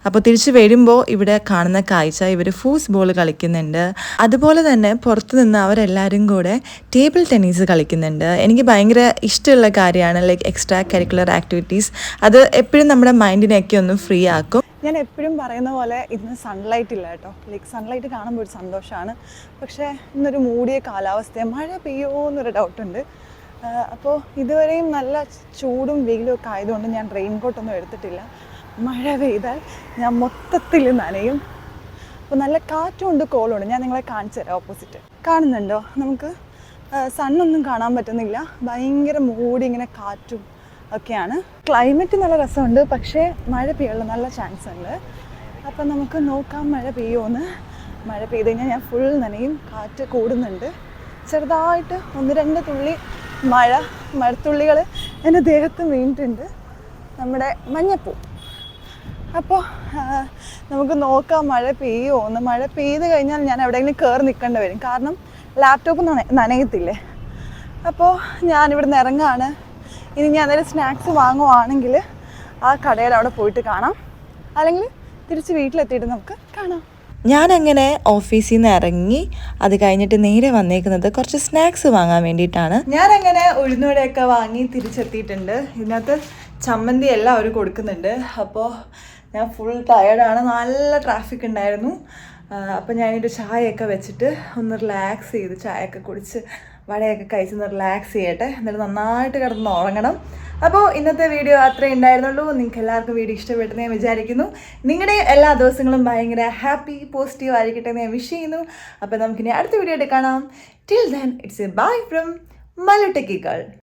അപ്പോൾ തിരിച്ച് വരുമ്പോൾ ഇവിടെ കാണുന്ന കാഴ്ച, ഇവർ ഫൂസ് ബോൾ കളിക്കുന്നുണ്ട്. അതുപോലെ തന്നെ പുറത്ത് നിന്ന് അവരെല്ലാവരും കൂടെ ടേബിൾ ടെന്നീസ് കളിക്കുന്നുണ്ട്. എനിക്ക് ഭയങ്കര ഇഷ്ടമുള്ള കാര്യമാണ്, ലൈക്ക് എക്സ്ട്രാ കരിക്കുലർ ആക്ടിവിറ്റീസ്. അത് എപ്പോഴും നമ്മുടെ മൈൻഡിനെയൊക്കെ ഒന്ന് ഫ്രീ ആക്കും. ഞാൻ എപ്പോഴും പറയുന്ന പോലെ ഇന്ന് സൺലൈറ്റ് ഇല്ല കേട്ടോ. ലൈക്ക് സൺലൈറ്റ് കാണുമ്പോൾ ഒരു സന്തോഷമാണ്. പക്ഷേ ഇന്നൊരു മൂടിയ കാലാവസ്ഥയാണ്. മഴ പെയ്യുമോ എന്നൊരു ഡൗട്ടുണ്ട്. അപ്പോൾ ഇതുവരെയും നല്ല ചൂടും വെയിലും ഒക്കെ ആയതുകൊണ്ട് ഞാൻ റെയിൻകോട്ടൊന്നും എടുത്തിട്ടില്ല. മഴ പെയ്താൽ ഞാൻ മൊത്തത്തിൽ നനയും. അപ്പോൾ നല്ല കാറ്റുമുണ്ട്, കോളുണ്ട്. ഞാൻ നിങ്ങളെ കാണിച്ചു തരാം. ഓപ്പോസിറ്റ് കാണുന്നുണ്ടോ? നമുക്ക് സണ്ണൊന്നും കാണാൻ പറ്റുന്നില്ല. ഭയങ്കര മൂടി ഇങ്ങനെ കാറ്റും ഒക്കെയാണ്. ക്ലൈമറ്റ് നല്ല രസമുണ്ട്, പക്ഷേ മഴ പെയ്യാനുള്ള നല്ല ചാൻസ് ഉണ്ട്. അപ്പം നമുക്ക് നോക്കാം മഴ പെയ്യുമോയെന്ന്. മഴ പെയ്ത് കഴിഞ്ഞാൽ ഞാൻ ഫുൾ നനയും. കാറ്റ് കൂടുന്നുണ്ട്. ചെറുതായിട്ട് 1-2 തുള്ളി മഴത്തുള്ളികൾ എൻ്റെ ദേഹത്ത് വീണിട്ടുണ്ട്. നമ്മുടെ മഞ്ഞപ്പൂ. അപ്പോൾ നമുക്ക് നോക്കാം മഴ പെയ്യുമോയെന്ന്. മഴ പെയ്ത് കഴിഞ്ഞാൽ ഞാൻ എവിടെയെങ്കിലും കയറി നിൽക്കേണ്ടി വരും. കാരണം ലാപ്ടോപ്പ് നനയത്തില്ലേ. അപ്പോൾ ഞാനിവിടുന്ന് ഇറങ്ങാണ്. ഇനി ഞാൻ എന്തെങ്കിലും സ്നാക്സ് വാങ്ങുവാണെങ്കിൽ ആ കടയുടെ അവിടെ പോയിട്ട് കാണാം. അല്ലെങ്കിൽ തിരിച്ച് വീട്ടിലെത്തിയിട്ട് നമുക്ക് കാണാം. ഞാനങ്ങനെ ഓഫീസിൽ നിന്ന് ഇറങ്ങി അത് കഴിഞ്ഞിട്ട് നേരെ വന്നേക്കുന്നത് കുറച്ച് സ്നാക്സ് വാങ്ങാൻ വേണ്ടിയിട്ടാണ്. ഞാനങ്ങനെ ഉഴുന്നുവടയൊക്കെ വാങ്ങി തിരിച്ചെത്തിയിട്ടുണ്ട്. ഇതിനകത്ത് ചമ്മന്തി എല്ലാം അവർ കൊടുക്കുന്നുണ്ട്. അപ്പോൾ ഞാൻ ഫുൾ ടയേർഡാണ്. നല്ല ട്രാഫിക് ഉണ്ടായിരുന്നു. അപ്പോൾ ഞാനൊരു ചായയൊക്കെ വെച്ചിട്ട് ഒന്ന് റിലാക്സ് ചെയ്ത് ചായയൊക്കെ കുടിച്ച് വടയൊക്കെ കഴിച്ചൊന്ന് റിലാക്സ് ചെയ്യട്ടെ. എന്നിട്ട് നന്നായിട്ട് കിടന്ന് ഉറങ്ങണം. അപ്പോൾ ഇന്നത്തെ വീഡിയോ അത്രേ ഉണ്ടായിരുന്നുള്ളൂ. നിങ്ങൾക്ക് എല്ലാവർക്കും വീഡിയോ ഇഷ്ടപ്പെട്ടെന്ന് ഞാൻ വിചാരിക്കുന്നു. നിങ്ങളുടെ എല്ലാ ദിവസങ്ങളും ഭയങ്കര ഹാപ്പി പോസിറ്റീവ് ആയിരിക്കട്ടെ എന്ന് ഞാൻ വിഷ് ചെയ്യുന്നു. അപ്പോൾ നമുക്കിനി അടുത്ത വീഡിയോ ആയിട്ട് കാണാം. Till then it's A bye from Mallu techie girl.